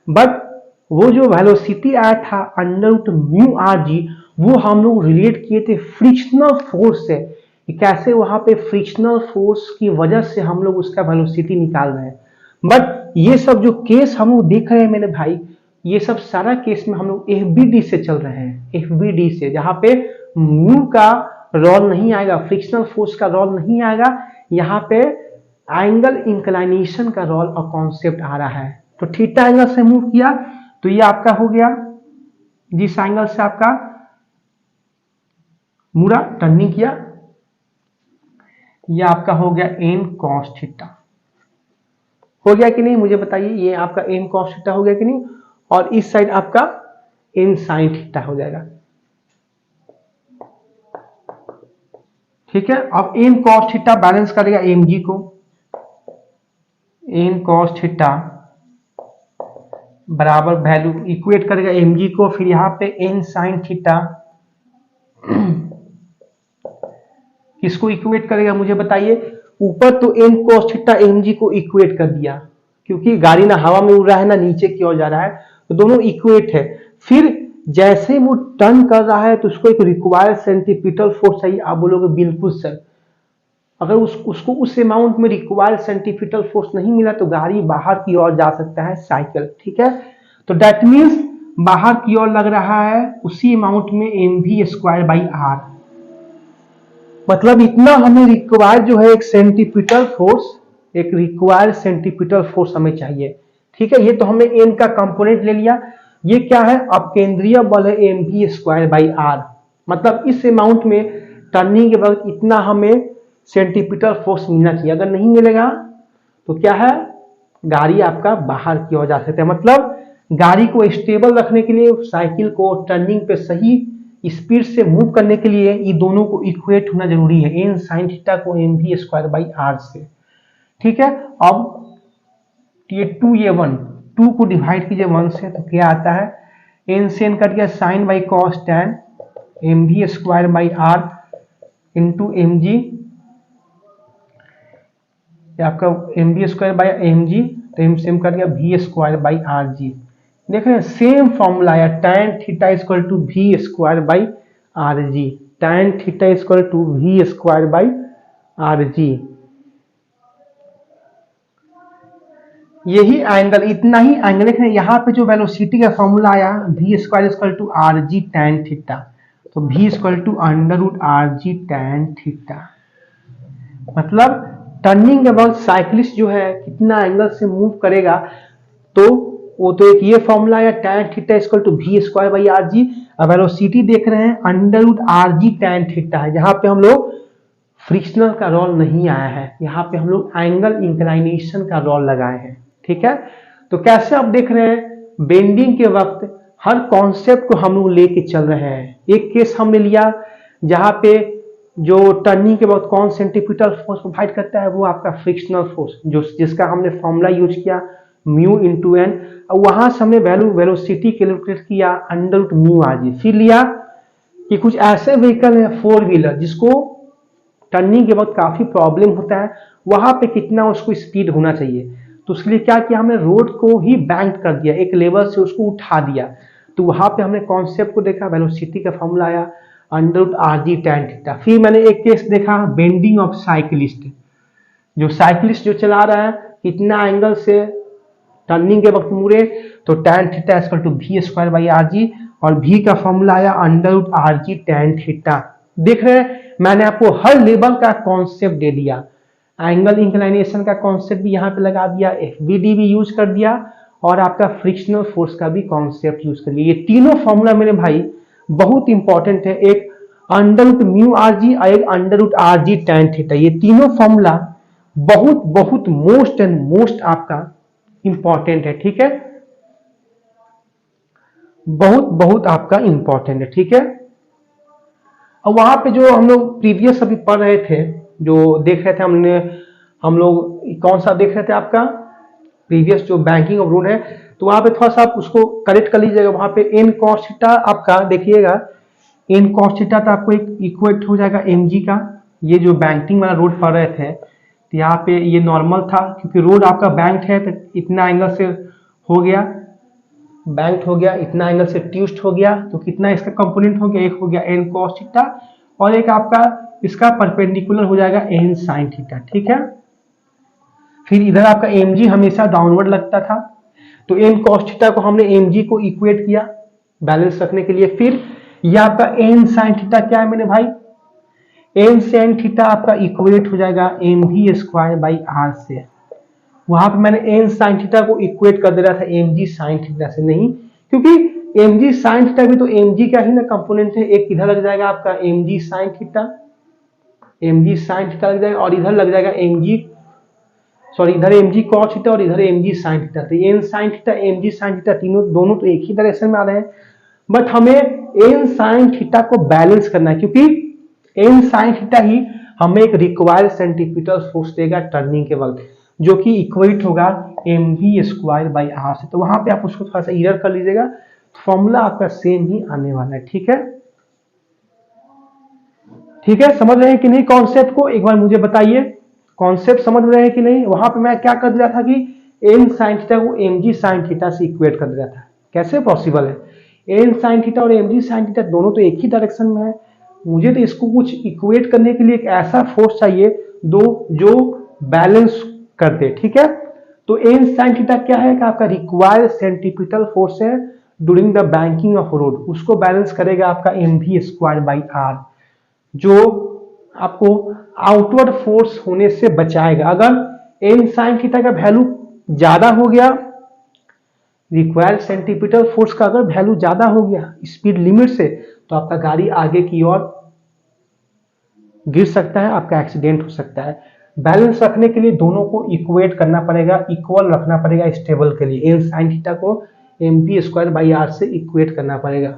बट वो जो वेलोसिटी आया था under root mu r g, वो हम लोग रिलेट किए थे फ्रिक्शनल फोर्स से, कैसे वहां पे फ्रिक्शनल फोर्स की वजह से हम लोग उसका वेलोसिटी निकाल रहे हैं। बट ये सब जो केस हम लोग देख रहे हैं मेरे भाई, ये सब सारा केस में हम लोग एफबीडी से चल रहे हैं, एफबीडी से, जहां पे म्यू का रोल नहीं आएगा, फ्रिक्शनल फोर्स का रोल नहीं आएगा, यहाँ पे एंगल इंक्लाइनेशन का रोल और कॉन्सेप्ट आ रहा है। तो थीटा एंगल से मूव किया तो ये आपका हो गया, जिस एंगल से आपका मुड़ा टर्निंग किया, ये आपका हो गया एन कॉस थीटा। हो गया कि नहीं मुझे बताइए, ये आपका एन कॉस थीटा हो गया कि नहीं, और इस साइड आपका एन साइन थीटा हो जाएगा, ठीक है। अब एन कॉस थीटा बैलेंस करेगा एम जी को, एन कॉस थीटा बराबर वैल्यू इक्वेट करेगा एम जी को, फिर यहां पे एन साइन थीटा किसको इक्वेट करेगा मुझे बताइए। ऊपर तो n cos theta m g को इक्वेट कर दिया क्योंकि गाड़ी ना हवा में उड़ रहा है ना नीचे की ओर जा रहा है, तो दोनों इक्वेट है। फिर जैसे वो टर्न कर रहा है तो उसको एक रिक्वायर्ड सेंट्रीपिटल फोर्स चाहिए। आप बोलोगे बिल्कुल सर, अगर उसको उस अमाउंट में रिक्वायर्ड सेंट्रीपिटल फोर्स नहीं मिला तो गाड़ी बाहर की ओर जा सकता है, साइकिल, ठीक है। तो दैट मीन्स बाहर की ओर लग रहा है उसी अमाउंट में m we square by r, मतलब इतना हमें रिक्वायर्ड जो है एक सेंट्रीपिटल फोर्स, एक रिक्वायर्ड सेंट्रीपिटल फोर्स हमें चाहिए, ठीक है। ये तो हमने एन का कंपोनेंट ले लिया। ये क्या है, अब केंद्रीय बल है m we square by r, मतलब इस अमाउंट में टर्निंग के वक्त इतना हमें सेंट्रीपिटल फोर्स मिलना चाहिए। अगर नहीं मिलेगा तो क्या है, गाड़ी आपका बाहर की ओर जा सकता है। मतलब गाड़ी को स्टेबल रखने के लिए, साइकिल को टर्निंग पे सही स्पीड से मूव करने के लिए ये दोनों को इक्वेट होना जरूरी है, एन साइन थीटा को m we square by are से, ठीक है। अब ये 2a1 2 को डिवाइड कीजिए 1 से तो क्या आता है, एन से एन कट गया, sine by cos tan m we square by r into m g, आपका M we square by m g, तो एम से एम कट गया v square by r g. देख रहे हैं सेम फॉर्मूला आया, tan theta equal to v square by r g, tan theta equal to v square by r g. यही angle, इतना ही angle देख रहे हैं। यहाँ पे जो वेलोसिटी का फॉर्मूला आया v square equal to r g tan theta, तो v equal to under root r g tan theta, मतलब टर्निंग के बाद साइकिलिस्ट जो है कितना एंगल से मूव करेगा, तो वो तो एक ये फॉर्मूला है tan theta equal to v square by r g. अब वेलोसिटी देख रहे हैं under root r g tan theta है, जहां पे हम लोग फ्रिक्शनल का रोल नहीं आया है, यहाँ पे हम लोग एंगल इंक्लाइनेशन का रोल लगाए हैं, ठीक है। तो कैसे आप देख रहे हैं, बेंडिंग के वक्त हर कॉन्सेप्ट को हम लोग लेके चल रहे हैं। एक केस हमने लिया जहां पे जो टर्निंग के वक्त कौन सेंट्रीपिटल फोर्स प्रोवाइड करता है, वो आपका फ्रिक्शनल फोर्स, जो जिसका हमने फॉर्मूला यूज किया म्यू इंटू एन, वहां से हमने वेलोसिटी कैलकुलेट किया under root mu r g. फिर लिया कि कुछ ऐसे व्हीकल है 4 व्हीलर जिसको टर्निंग के वक्त काफी प्रॉब्लम होता है, वहां पे कितना उसको स्पीड होना चाहिए, तो उसके लिए क्या किया, हमने रोड को ही बैंक कर दिया, एक लेवल से उसको उठा दिया। तो वहां पे हमने कॉन्सेप्ट को देखा, वेलोसिटी का फॉर्मूला आया under root r g tan theta. फिर मैंने एक केस देखा बेंडिंग ऑफ साइकिलिस्ट, जो साइकिलिस्ट जो चला रहा है कितना एंगल से टर्निंग के वक्त मुड़े, तो tan theta equal to v square by r g, और वी का फॉर्मूला आया under root r g tan theta. देख रहे हैं मैंने आपको हर लेवल का कॉन्सेप्ट दे दिया, एंगल इंक्लाइनेशन का कॉन्सेप्ट भी यहाँ पे लगा दिया, एफबीडी भी यूज कर दिया, और आपका फ्रिक्शनल फोर्स का भी कॉन्सेप्ट यूज करिए। ये तीनों फॉर्मूला मेरे भाई बहुत इंपॉर्टेंट है, एक under root mu r g और एक under root r g tan theta. ये तीनों फॉर्मूला बहुत बहुत मोस्ट एंड मोस्ट आपका इंपॉर्टेंट है, ठीक है, बहुत बहुत आपका इंपॉर्टेंट है, ठीक है। और वहां पे जो हम लोग प्रीवियस अभी पढ़ रहे थे, जो देख रहे थे हम लोग कौन सा देख रहे थे आपका प्रीवियस जो बैंकिंग ऑफ रूल है, तो वहां पे थोड़ा सा आप उसको करेक्ट कर लीजिएगा। वहां पे एन कॉस थीटा आपका देखिएगा, एन कॉस थीटा तो आपको एक इक्वेट हो जाएगा एम जी का। ये जो बैंकिंग वाला रोड पढ़ रहे थे तो यहाँ पे ये नॉर्मल था, क्योंकि रोड आपका बैंक है तो इतना एंगल से हो गया, बैंक हो गया, इतना एंगल से ट्यूस्ट हो गया, तो कितना इसका कंपोनेंट हो गया, एक हो गया एन कॉस थीटा और एक आपका इसका परपेंडिकुलर हो जाएगा एन साइन थीटा, ठीक है। फिर इधर आपका एम जी हमेशा डाउनवर्ड लगता था, तो एन कॉस थीटा को हमने एम जी को इक्वेट किया बैलेंस रखने के लिए। फिर ये आपका एन साइन थीटा क्या है मेरे भाई, एन साइन थीटा आपका इक्वेट हो जाएगा m we square by are से। वहां पे मैंने एन साइन थीटा को इक्वेट कर दे रहा था एम जी साइन थीटा से, नहीं, क्योंकि एम जी साइन थीटा भी तो एम जी का ही ना कंपोनेंट है। एक इधर लग जाएगा आपका m g sine theta, m g sine theta लग जाएगा, और इधर लग जाएगा एम जी, सॉरी इधर एम जी कॉस थीटा और इधर एम जी साइन थीटा। तो n sine theta m g sine theta तीनों दोनों तो एक ही डायरेक्शन में आ रहे हैं, बट हमें एन साइन थीटा को बैलेंस करना है, क्योंकि एन साइन थीटा ही हमें एक रिक्वायर्ड सेंटीपिटल फोर्स देगा टर्निंग के वक्त, जो कि इक्वेट होगा M we square by are से। तो वहां पे आप उसको थोड़ा सा इरर कर लीजिएगा, फॉर्मूला आपका सेम ही आने वाला है, ठीक है, ठीक है। समझ रहे हैं कि नहीं कॉन्सेप्ट को, एक बार मुझे बताइए कॉन्सेप्ट समझ रहे हैं कि नहीं। वहां पे मैं क्या कर दिया था कि एन साइन थीटा को एम जी साइन थीटा से इक्वेट कर दिया था, कैसे पॉसिबल है, एन साइन थीटा और एम जी साइन थीटा दोनों तो एक ही डायरेक्शन में है, मुझे तो इसको कुछ इक्वेट करने के लिए एक ऐसा फोर्स चाहिए दो जो बैलेंस कर दे, ठीक है। तो एन साइन थीटा क्या है कि आपका रिक्वायर्ड सेंटीपिटल फोर्स है during the banking of road, उसको बैलेंस करेगा आपका M we square by R, जो आपको आउटवर्ड फोर्स होने से बचाएगा। अगर एन साइन थीटा का वैल्यू ज्यादा हो गया, रिक्वायर्ड सेंटीपिटल फोर्स का अगर वैल्यू ज्यादा हो गया स्पीड लिमिट से, तो आपका गाड़ी आगे की ओर गिर सकता है, आपका एक्सीडेंट हो सकता है। बैलेंस रखने के लिए दोनों को इक्वेट करना पड़ेगा, इक्वल रखना पड़ेगा स्टेबल के लिए, एन साइन थीटा को M P square by are से इक्वेट करना पड़ेगा।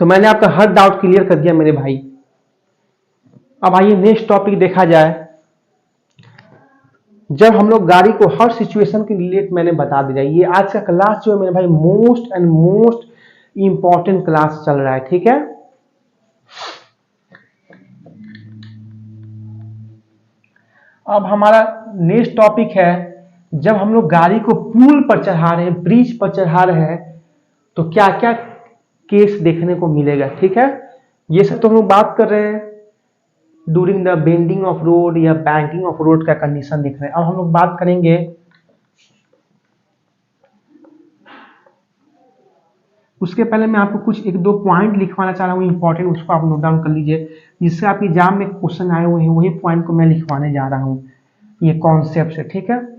तो मैंने आपका हर डाउट क्लियर कर दिया मेरे भाई। अब आइए नेक्स्ट टॉपिक देखा जाए। जब हम लोग गाड़ी को हर सिचुएशन के रिलेट मैंने बता दिया, ये आज का क्लास जो है मेरे भाई most and most important class चल रहा है, ठीक है। अब हमारा नेक्स्ट टॉपिक है, जब हम लोग गाड़ी को पुल पर चढ़ा रहे हैं, ब्रिज पर चढ़ा रहे हैं, तो क्या क्या केस देखने को मिलेगा, ठीक है। ये सब तो हम लोग बात कर रहे हैं during the bending of road या बैंकिंग ऑफ रोड का कंडीशन देख रहे हैं। अब हम लोग बात करेंगे उसके पहले मैं आपको कुछ एक दो पॉइंट लिखवाना चाह रहा हूँ इंपॉर्टेंट, उसको आप नोट डाउन कर लीजिए, जिससे आपके एग्जाम में क्वेश्चन आए हुए हैं, वही पॉइंट को मैं लिखवाने जा रहा हूँ, ये कॉन्सेप्ट है, ठीक है।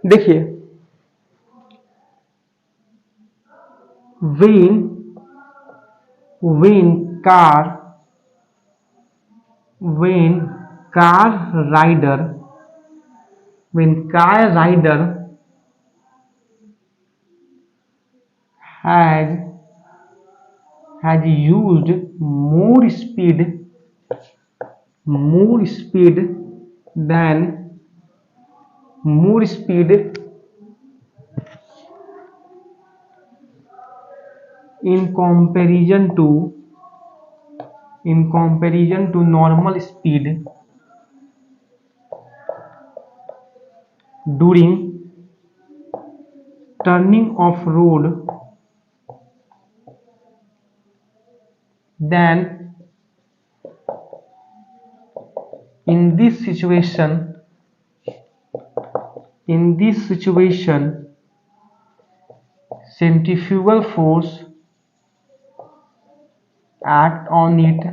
देखिए, when car rider has used more speed than in comparison to normal speed during turning off road, then in this situation centrifugal force act on it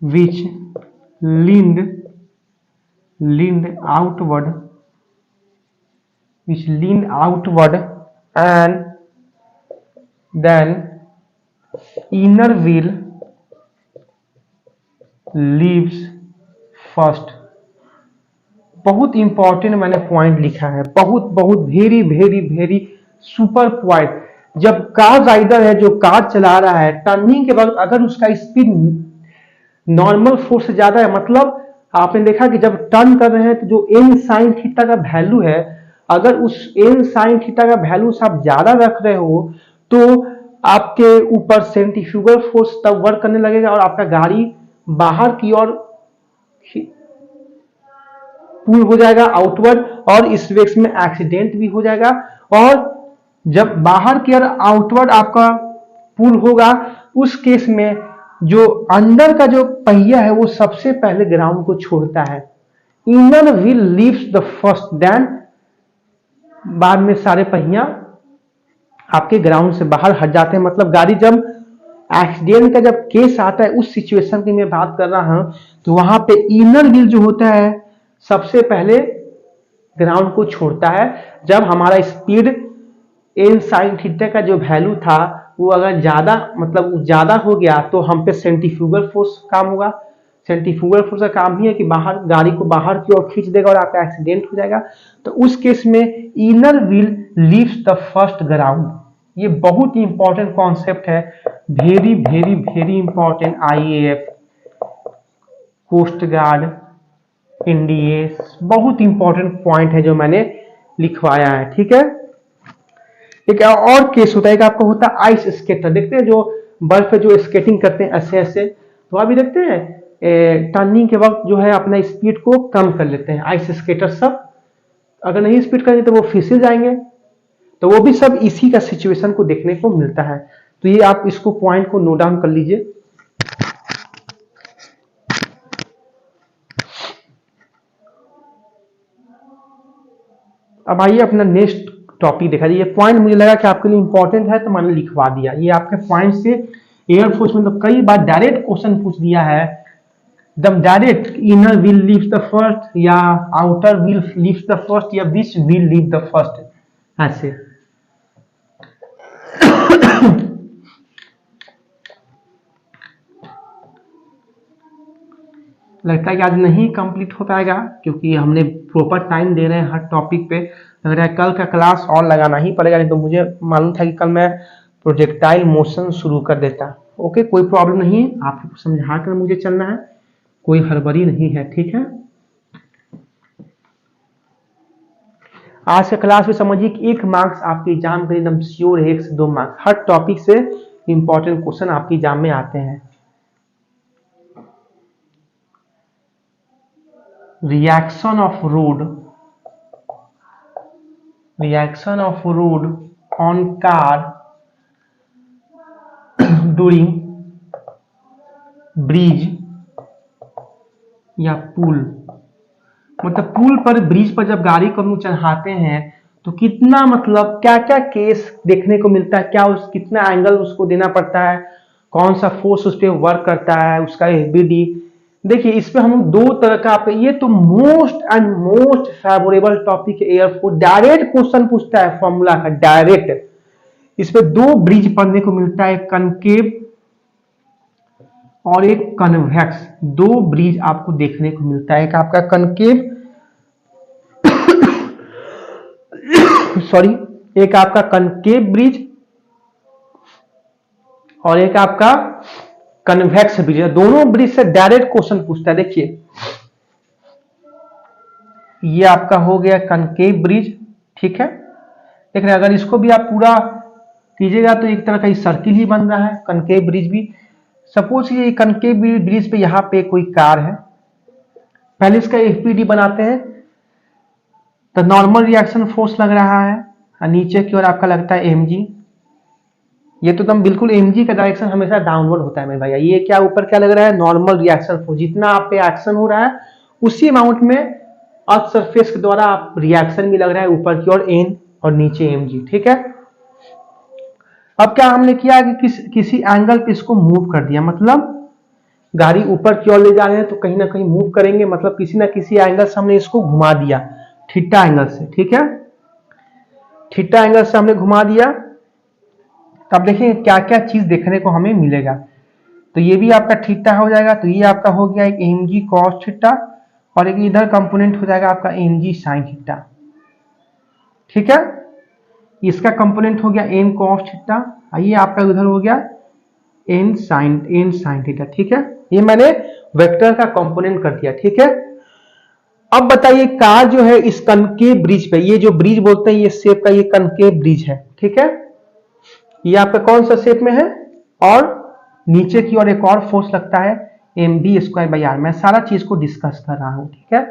which leaned outward and then inner wheel leaves first। बहुत important मैंने point लिखा है, बहुत very very very super point. जब car rider है जो car चला रहा है, टर्निंग के वक्त अगर उसका स्पीड नॉर्मल फोर्स से ज्यादा है, मतलब आपने देखा कि जब टर्न कर रहे हैं तो जो एन साइन थीटा का वैल्यू है, अगर उस एन साइन थीटा का वैल्यू आप ज्यादा रख रहे हो तो आपके ऊपर सेंट्रीफ्यूगल फोर्स तब वर्क करने लगेगा और आपका गाड़ी बाहर की ओर पुल हो जाएगा आउटवर्ड, और इस वेक्स में एक्सीडेंट भी हो जाएगा। और जब बाहर की ओर आउटवर्ड आपका पुल होगा, उस केस में जो अंदर का जो पहिया है वो सबसे पहले ग्राउंड को छोड़ता है। Inner wheel leaves the first, then बाद में सारे पहिया आपके ग्राउंड से बाहर हट जाते हैं। मतलब गाड़ी जब एक्सीडेंट का जब केस आता है, उस सिचुएशन की मैं बात कर रहा हूं, तो वहां पे इनर व्हील जो होता है सबसे पहले ग्राउंड को छोड़ता है। जब हमारा स्पीड एन साइन थीटा का जो वैल्यू था वो अगर ज्यादा, मतलब ज्यादा हो गया, तो हम पे सेंट्रीफ्यूगल फोर्स काम होगा। सेंट्रीफ्यूगल फोर्स का काम ही है कि बाहर गाड़ी को बाहर की ओर खींच देगा और आपका एक्सीडेंट हो जाएगा। तो उस केस में inner wheel leaves the first ground. ये बहुत ही इंपॉर्टेंट कॉन्सेप्ट है, very very very important. IAF, coast guard, NDA, बहुत इंपॉर्टेंट पॉइंट है जो मैंने लिखवाया है, ठीक है। एक और केस होता है, एक आपका होता है आइस स्केटर। देखते हैं जो बर्फ पे जो स्केटिंग करते हैं ऐसे ऐसे, तो अभी देखते हैं टर्निंग के वक्त जो है अपना स्पीड को कम कर लेते हैं आइस स्केटर सब। अगर नहीं स्पीड करेंगे तो वो फिसल जाएंगे। तो वो भी सब इसी का सिचुएशन को देखने को मिलता है। तो ये आप इसको पॉइंट को नोट डाउन कर लीजिए। अब आइए अपना नेक्स्ट टॉपिक देखा जाए। ये पॉइंट मुझे लगा कि आपके लिए इंपॉर्टेंट है तो मैंने लिखवा दिया। ये आपके पॉइंट से एयरफोर्स में तो कई बार डायरेक्ट क्वेश्चन पूछ दिया है, एकदम direct, inner wheel leaves the first या outer wheel leaves the first या which wheel leave the first, ऐसे। लगता है कि आज नहीं कंप्लीट हो पाएगा क्योंकि हमने प्रॉपर टाइम दे रहे हैं हर टॉपिक पे। लग रहा है कल का क्लास और लगाना ही पड़ेगा, नहीं तो मुझे मालूम था कि कल मैं प्रोजेक्टाइल मोशन शुरू कर देता। ओके, कोई प्रॉब्लम नहीं है, आपको समझा कर मुझे चलना है, कोई हड़बड़ी नहीं है, ठीक है। आज का क्लास में समझिए कि 1 मार्क्स आपके एग्जाम के एकदम श्योर है, 1 से 2 मार्क्स हर टॉपिक से इंपॉर्टेंट क्वेश्चन आपके एग्जाम में आते हैं। Reaction of road on car during bridge या पुल। मतलब पुल पर, ब्रिज पर जब गाड़ी को हम चढ़ाते हैं तो कितना, मतलब क्या क्या केस देखने को मिलता है, क्या कितना एंगल उसको देना पड़ता है, कौन सा फोर्स उस पर वर्क करता है, उसका एफबीडी। देखिए इस पे हम 2 तरह का, ये तो most and most favourable topic है। एयरफोर्स डायरेक्ट क्वेश्चन पूछता है फॉर्मूला का, डायरेक्ट। इस पे 2 ब्रिज पढ़ने को मिलता है, कनकेव और एक कन्वेक्स। 2 ब्रिज आपको देखने को मिलता है, एक आपका कनकेव सॉरी, एक आपका कनकेव ब्रिज और एक आपका कन्वेक्स ब्रिज। दोनों ब्रिज से डायरेक्ट क्वेश्चन पूछता है। देखिए ये आपका हो गया कनकेव ब्रिज, ठीक है। देख रहे हैं, अगर इसको भी आप पूरा कीजिएगा तो एक तरह का सर्किल ही बन रहा है, कनकेव ब्रिज भी। सपोज ये कनकेव ब्रिज पे यहाँ पे कोई कार है, पहले इसका एफपीडी बनाते हैं तो नॉर्मल रिएक्शन फोर्स लग रहा है, और नीचे की ओर आपका लगता है एमजी। ये तो एकदम बिल्कुल mg का डायरेक्शन हमेशा डाउनवर्ड होता है मेरे भैया। ये क्या ऊपर क्या लग रहा है, नॉर्मल रिएक्शन फोर्स, जितना आप पे एक्शन हो रहा है उसी अमाउंट में अर्थ सरफेस के द्वारा आप रिएक्शन भी लग रहा है ऊपर की ओर n और नीचे mg, ठीक है। अब क्या हमने किया कि किसी एंगल पे इसको मूव कर दिया, मतलब गाड़ी ऊपर की ओर ले जा रहे हैं तो कहीं ना कहीं मूव करेंगे, मतलब किसी ना किसी एंगल से हमने इसको घुमा दिया, थीटा एंगल से, ठीक है। थीटा एंगल से हमने घुमा दिया, तब देखिए क्या क्या चीज देखने को हमें मिलेगा। तो ये भी आपका थीटा हो जाएगा, तो ये आपका हो गया एक mg cos थीटा, और एक इधर कंपोनेंट हो जाएगा आपका mg sin थीटा, ठीक है। इसका कंपोनेंट हो गया n cos थीटा, ये आपका उधर हो गया n sin थीटा, ठीक है। ये मैंने वेक्टर का कंपोनेंट कर दिया, ठीक है। अब बताइए कार जो है इस कनकेव ब्रिज पे, ये जो ब्रिज बोलते हैं ये शेप का, ये कनकेव ब्रिज है, ठीक है। ये आपका कौन सा शेप में है, और नीचे की ओर एक और फोर्स लगता है mv²/r। मैं सारा चीज को डिस्कस कर रहा हूं, ठीक है।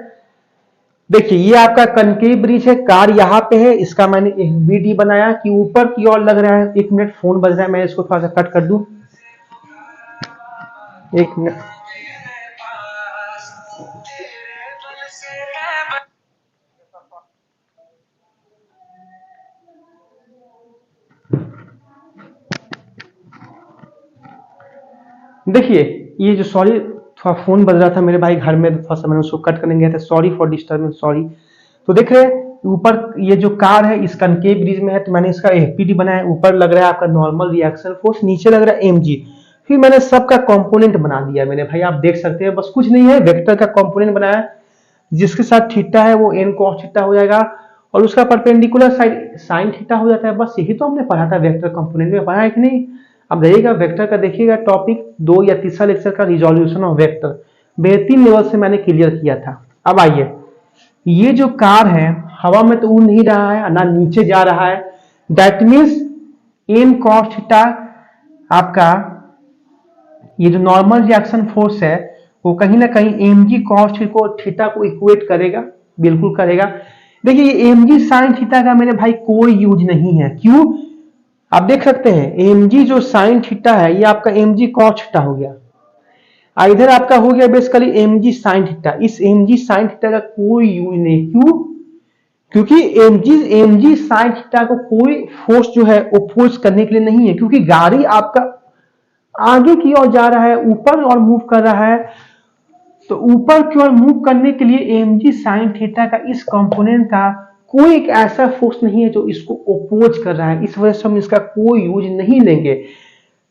देखिए ये आपका कनकेव ब्रिज है, कार यहाँ पे है, इसका मैंने एक बीडी बनाया कि ऊपर की ओर लग रहा है। एक मिनट फोन बज रहा है, मैं इसको थोड़ा सा कट कर दूं, एक मिनट। देखिए ये जो, सॉरी थोड़ा फोन बज रहा था मेरे भाई घर में, थोड़ा सा मैंने उसको कट करने गया था, सॉरी फॉर डिस्टर्बेंस, सॉरी। तो देख रहे हैं ऊपर ये जो कार है इस कनकेव ब्रिज में है, तो मैंने इसका एफपीडी बनाया। ऊपर लग रहा है आपका नॉर्मल रिएक्शन फोर्स, नीचे लग रहा है mg, फिर मैंने सबका कंपोनेंट बना दिया मेरे भाई, आप देख सकते हैं। बस कुछ नहीं है, वेक्टर का कंपोनेंट बनाया जिसके साथ थीटा है वो n cos थीटा हो जाएगा, और उसका परपेंडिकुलर साइड साइन थीटा हो जाता है। बस यही तो हमने पढ़ा था वेक्टर कंपोनेंट में, पढ़ा है कि नहीं। अब देखिएगा वेक्टर का, देखिएगा टॉपिक 2 या तीसरा लेक्चर का रिजोल्यूशन ऑफ वेक्टर, बेहतरीन लेवल से मैंने क्लियर किया था। अब आइए, ये जो कार है हवा में तो उड़ नहीं रहा है ना नीचे जा रहा है, that means n cos theta आपका ये जो नॉर्मल रिएक्शन फोर्स है वो कहीं ना कहीं mg cos थीटा को इक्वेट करेगा, बिल्कुल करेगा। देखिए ये mg sin थीटा का मेरे भाई कोई यूज नहीं है, क्यों, आप देख सकते हैं mg जो sin थीटा है ये आपका mg cos थीटा हो गया, इधर आपका हो गया बेसिकली mg sin थीटा। इस mg sin थीटा का कोई यूज नहीं, क्यों, क्योंकि mg sin थीटा को कोई फोर्स जो है ओपोज करने के लिए नहीं है, क्योंकि गाड़ी आपका आगे की ओर जा रहा है, ऊपर और मूव कर रहा है, तो ऊपर की ओर मूव करने के लिए mg sin थीटा का इस कंपोनेंट का कोई एक ऐसा फोर्स नहीं है जो इसको ओपोज कर रहा है, इस वजह से हम इसका कोई यूज नहीं लेंगे।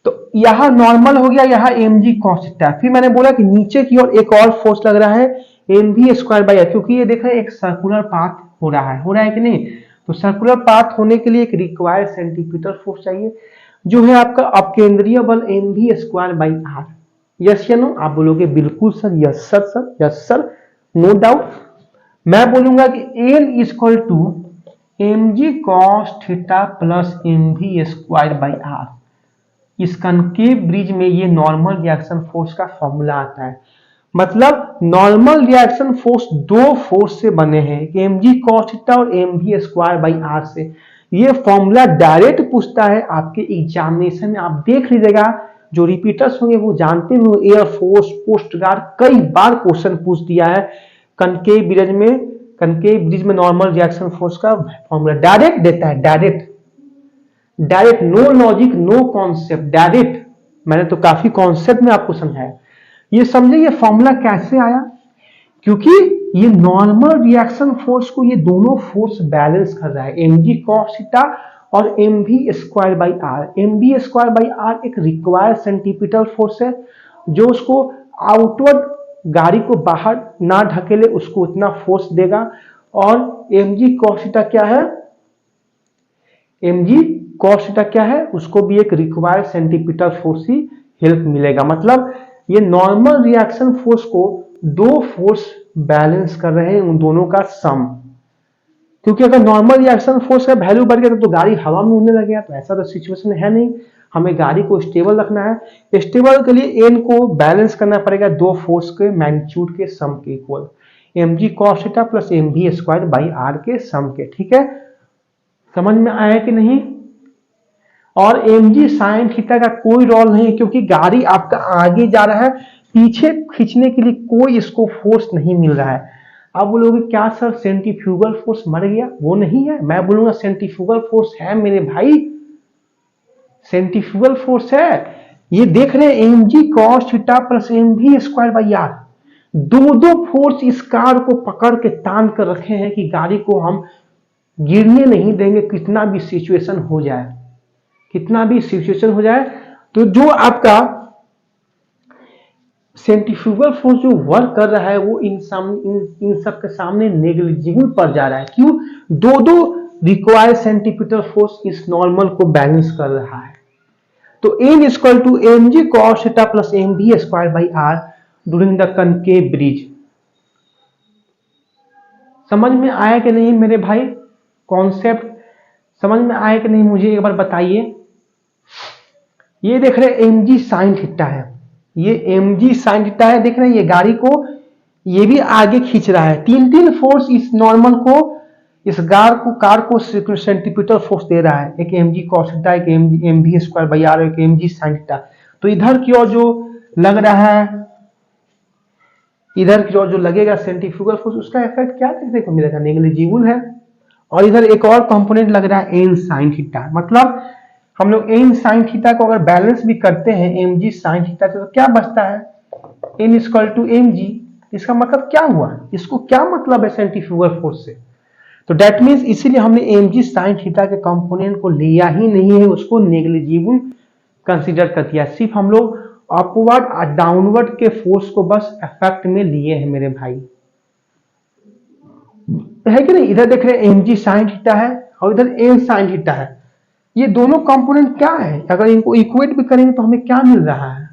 तो यहां नॉर्मल हो गया, यहां mg cos थीटा, फिर मैंने बोला कि नीचे की ओर एक और फोर्स लग रहा है mv²/r, क्योंकि ये देख रहे हैं एक सर्कुलर पाथ हो रहा है कि नहीं। तो सर्कुलर पाथ होने के लिए एक रिक्वायर्ड सेंटीपीटल फोर्स चाहिए, जो है आपका अपकेंद्रीय बल mv²/r। यस या नो, आप बोलोगे बिल्कुल sir, yes sir, sir yes sir, no doubt. मैं बोलूंगा कि n = mg cos theta plus mv²/r। इस कनकेव ब्रिज में ये नॉर्मल रिएक्शन फोर्स का फॉर्मूला आता है, मतलब नॉर्मल रिएक्शन फोर्स दो फोर्स से बने हैं, mg cos थीटा और mv²/r से। ये फॉर्मूला डायरेक्ट पूछता है आपके एग्जामिनेशन में, आप देख लीजिएगा, जो रिपीटर्स होंगे वो जानते हो, एयरफोर्स कोस्ट गार्ड कई बार क्वेश्चन पूछ दिया है कनकेव ब्रिज में नॉर्मल रिएक्शन फोर्स का फॉर्मूला डायरेक्ट देता है, direct, no logic no concept, direct. मैंने तो काफी कॉन्सेप्ट में आपको समझाया। ये समझे ये फॉर्मूला कैसे आया, क्योंकि ये नॉर्मल रिएक्शन फोर्स को ये दोनों फोर्स बैलेंस कर रहा है, mg cos थीटा और mv²/r। mv²/r एक रिक्वायर्ड सेंटीपीटल फोर्स है, जो उसको आउटवर्ड गाड़ी को बाहर ना ढकेले उसको उतना फोर्स देगा, और mg cos थीटा क्या है, mg cos थीटा क्या है, उसको भी एक रिक्वायर्ड सेंटीपीटल फोर्स ही हेल्प मिलेगा। मतलब ये नॉर्मल रिएक्शन फोर्स को दो फोर्स बैलेंस कर रहे हैं, उन दोनों का सम। क्योंकि अगर नॉर्मल रिएक्शन फोर्स का वैल्यू बढ़ गया तो गाड़ी हवा में उड़ने लगेगा, तो ऐसा तो सिचुएशन है नहीं। हमें गाड़ी को स्टेबल रखना है, स्टेबल के लिए एन को बैलेंस करना पड़ेगा दो फोर्स के मैग्नीट्यूड के सम के equal, mg cos theta plus mv²/r के सम के, ठीक है। समझ में आया कि नहीं। और mg sin थीटा का कोई रोल नहीं, क्योंकि गाड़ी आपका आगे जा रहा है, पीछे खींचने के लिए कोई इसको फोर्स नहीं मिल रहा है। अब बोलोगे क्या सर सेंट्रीफ्यूगल फोर्स मर गया? वो नहीं है, मैं बोलूंगा सेंट्रीफ्यूगल फोर्स है मेरे भाई, सेंट्रीफ्यूगल फोर्स है। ये देख रहे हैं mg cos theta plus mv square by R, दो फोर्स इस कार को पकड़ के तान कर रखे हैं कि गाड़ी को हम गिरने नहीं देंगे, कितना भी सिचुएशन हो जाए, कितना भी सिचुएशन हो जाए। तो जो आपका सेंट्रीफ्यूगल फोर्स जो वर्क कर रहा है वो इन सब के सामने नेग्लिजिबल पड़ जा रहा है। क्यों? दो रिक्वायर्ड सेंट्रीपिटल फोर्स इस नॉर्मल को बैलेंस कर रहा है। तो n equal to mg cos theta plus mv square by R during the concave bridge. समझ में आया कि नहीं मेरे भाई? कॉन्सेप्ट समझ में आया कि नहीं, मुझे एक बार बताइए। ये देख रहे हैं mg sin थीटा है, ये mg sin थीटा है, देख रहे हैं ये गाड़ी को ये भी आगे खींच रहा है, तीन फोर्स इस नॉर्मल को, इस कार को सेंट्रीपिटल फोर्स दे रहा है, एक mg cos थीटा, एक mv स्क्वायर बाई आर, एक mg sin थीटा। तो इधर की ओर जो लग रहा है, इधर की ओर जो लगेगा सेंट्रीफ्यूगल फोर्स, उसका इफेक्ट क्या देखने को मिलेगा? नेग्लिजिबल है। और इधर एक और कंपोनेंट लग रहा है n sin थीटा, मतलब हम लोग n sin थीटा को अगर बैलेंस भी करते हैं mg sin थीटा से, तो क्या बचता है? n equal to mg। इसका मतलब क्या हुआ? इसको क्या मतलब है सेंट्रीफ्यूगल फोर्स से? तो डेट मीन्स इसीलिए हमने mg sin थीटा के कंपोनेंट को लिया ही नहीं है, उसको नेग्लिजिबल कंसीडर कर दिया। सिर्फ हम लोग अपवर्ड और डाउनवर्ड के फोर्स को बस इफेक्ट में लिए हैं मेरे भाई, है कि नहीं? इधर देख रहे हैं mg sin थीटा है और इधर n sin थीटा है। ये दोनों कंपोनेंट क्या है? अगर इनको इक्वेट भी करेंगे तो हमें क्या मिल रहा है?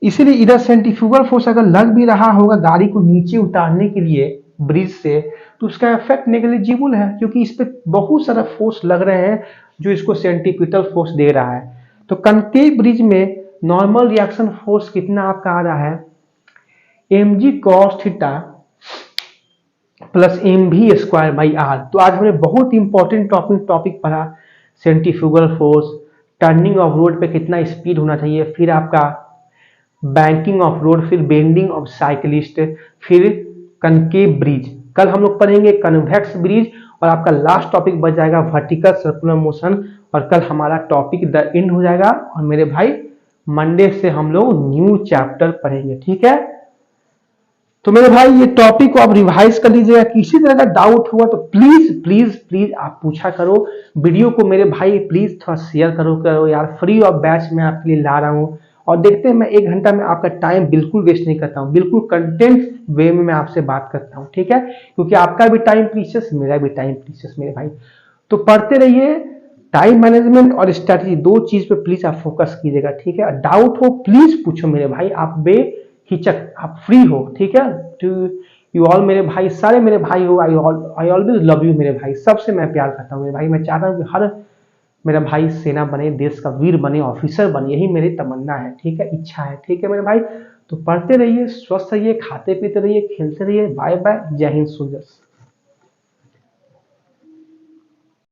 इसीलिए इधर सेंट्रीफ्यूगल फोर्स अगर लग भी रहा होगा गाड़ी को नीचे उतारने के लिए ब्रिज से, तो उसका इफेक्ट नेग्लिजिबल है, क्योंकि इस पे बहुत सारा फोर्स लग रहे हैं जो इसको सेंट्रीपिटल फोर्स दे रहा है। तो कनकेव ब्रिज में नॉर्मल रिएक्शन फोर्स कितना आपका आ रहा है? mg cos theta plus mv square by R. तो आज हमने बहुत इंपॉर्टेंट टॉपिक पढ़ा, centrifugal force, turning of road पे कितना स्पीड होना चाहिए, फिर आपका बैंकिंग ऑफ रोड, फिर बेंडिंग ऑफ साइकिलिस्ट, फिर कनकेव ब्रिज। कल हम लोग पढ़ेंगे कन्वेक्स ब्रिज और आपका लास्ट टॉपिक बच जाएगा वर्टिकल सर्कुलर मोशन, और कल हमारा टॉपिक द एंड हो जाएगा। और मेरे भाई मंडे से हम लोग न्यू चैप्टर पढ़ेंगे, ठीक है? तो मेरे भाई ये टॉपिक को आप रिवाइज कर लीजिएगा। किसी तरह का डाउट हुआ तो प्लीज प्लीज प्लीज आप पूछा करो। वीडियो को मेरे भाई प्लीज थोड़ा शेयर करो यार, फ्री ऑफ बैच में आपके लिए ला रहा हूँ। और देखते हैं मैं 1 घंटा में आपका टाइम बिल्कुल वेस्ट नहीं करता हूँ, बिल्कुल कंटेंट वे में मैं आपसे बात करता हूँ, ठीक है? क्योंकि आपका भी टाइम प्रीशियस, मेरा भी टाइम प्रीशियस मेरे भाई। तो पढ़ते रहिए, टाइम मैनेजमेंट और स्ट्रैटेजी 2 चीज पे प्लीज आप फोकस कीजिएगा, ठीक है? डाउट हो प्लीज पूछो मेरे भाई, आप बेहिचक, आप फ्री हो, ठीक है? टू यू ऑल मेरे भाई, सारे मेरे भाई हो, आई ऑलवेज लव यू मेरे भाई, सबसे मैं प्यार करता हूँ मेरे भाई। मैं चाहता हूँ कि हर मेरा भाई सेना बने, देश का वीर बने, ऑफिसर बने, यही मेरी तमन्ना है, ठीक है? इच्छा है, ठीक है मेरे भाई? तो पढ़ते रहिए, स्वस्थ रहिए, खाते पीते रहिए, खेलते रहिए। बाय बाय, जय हिंद सोल्जर्स।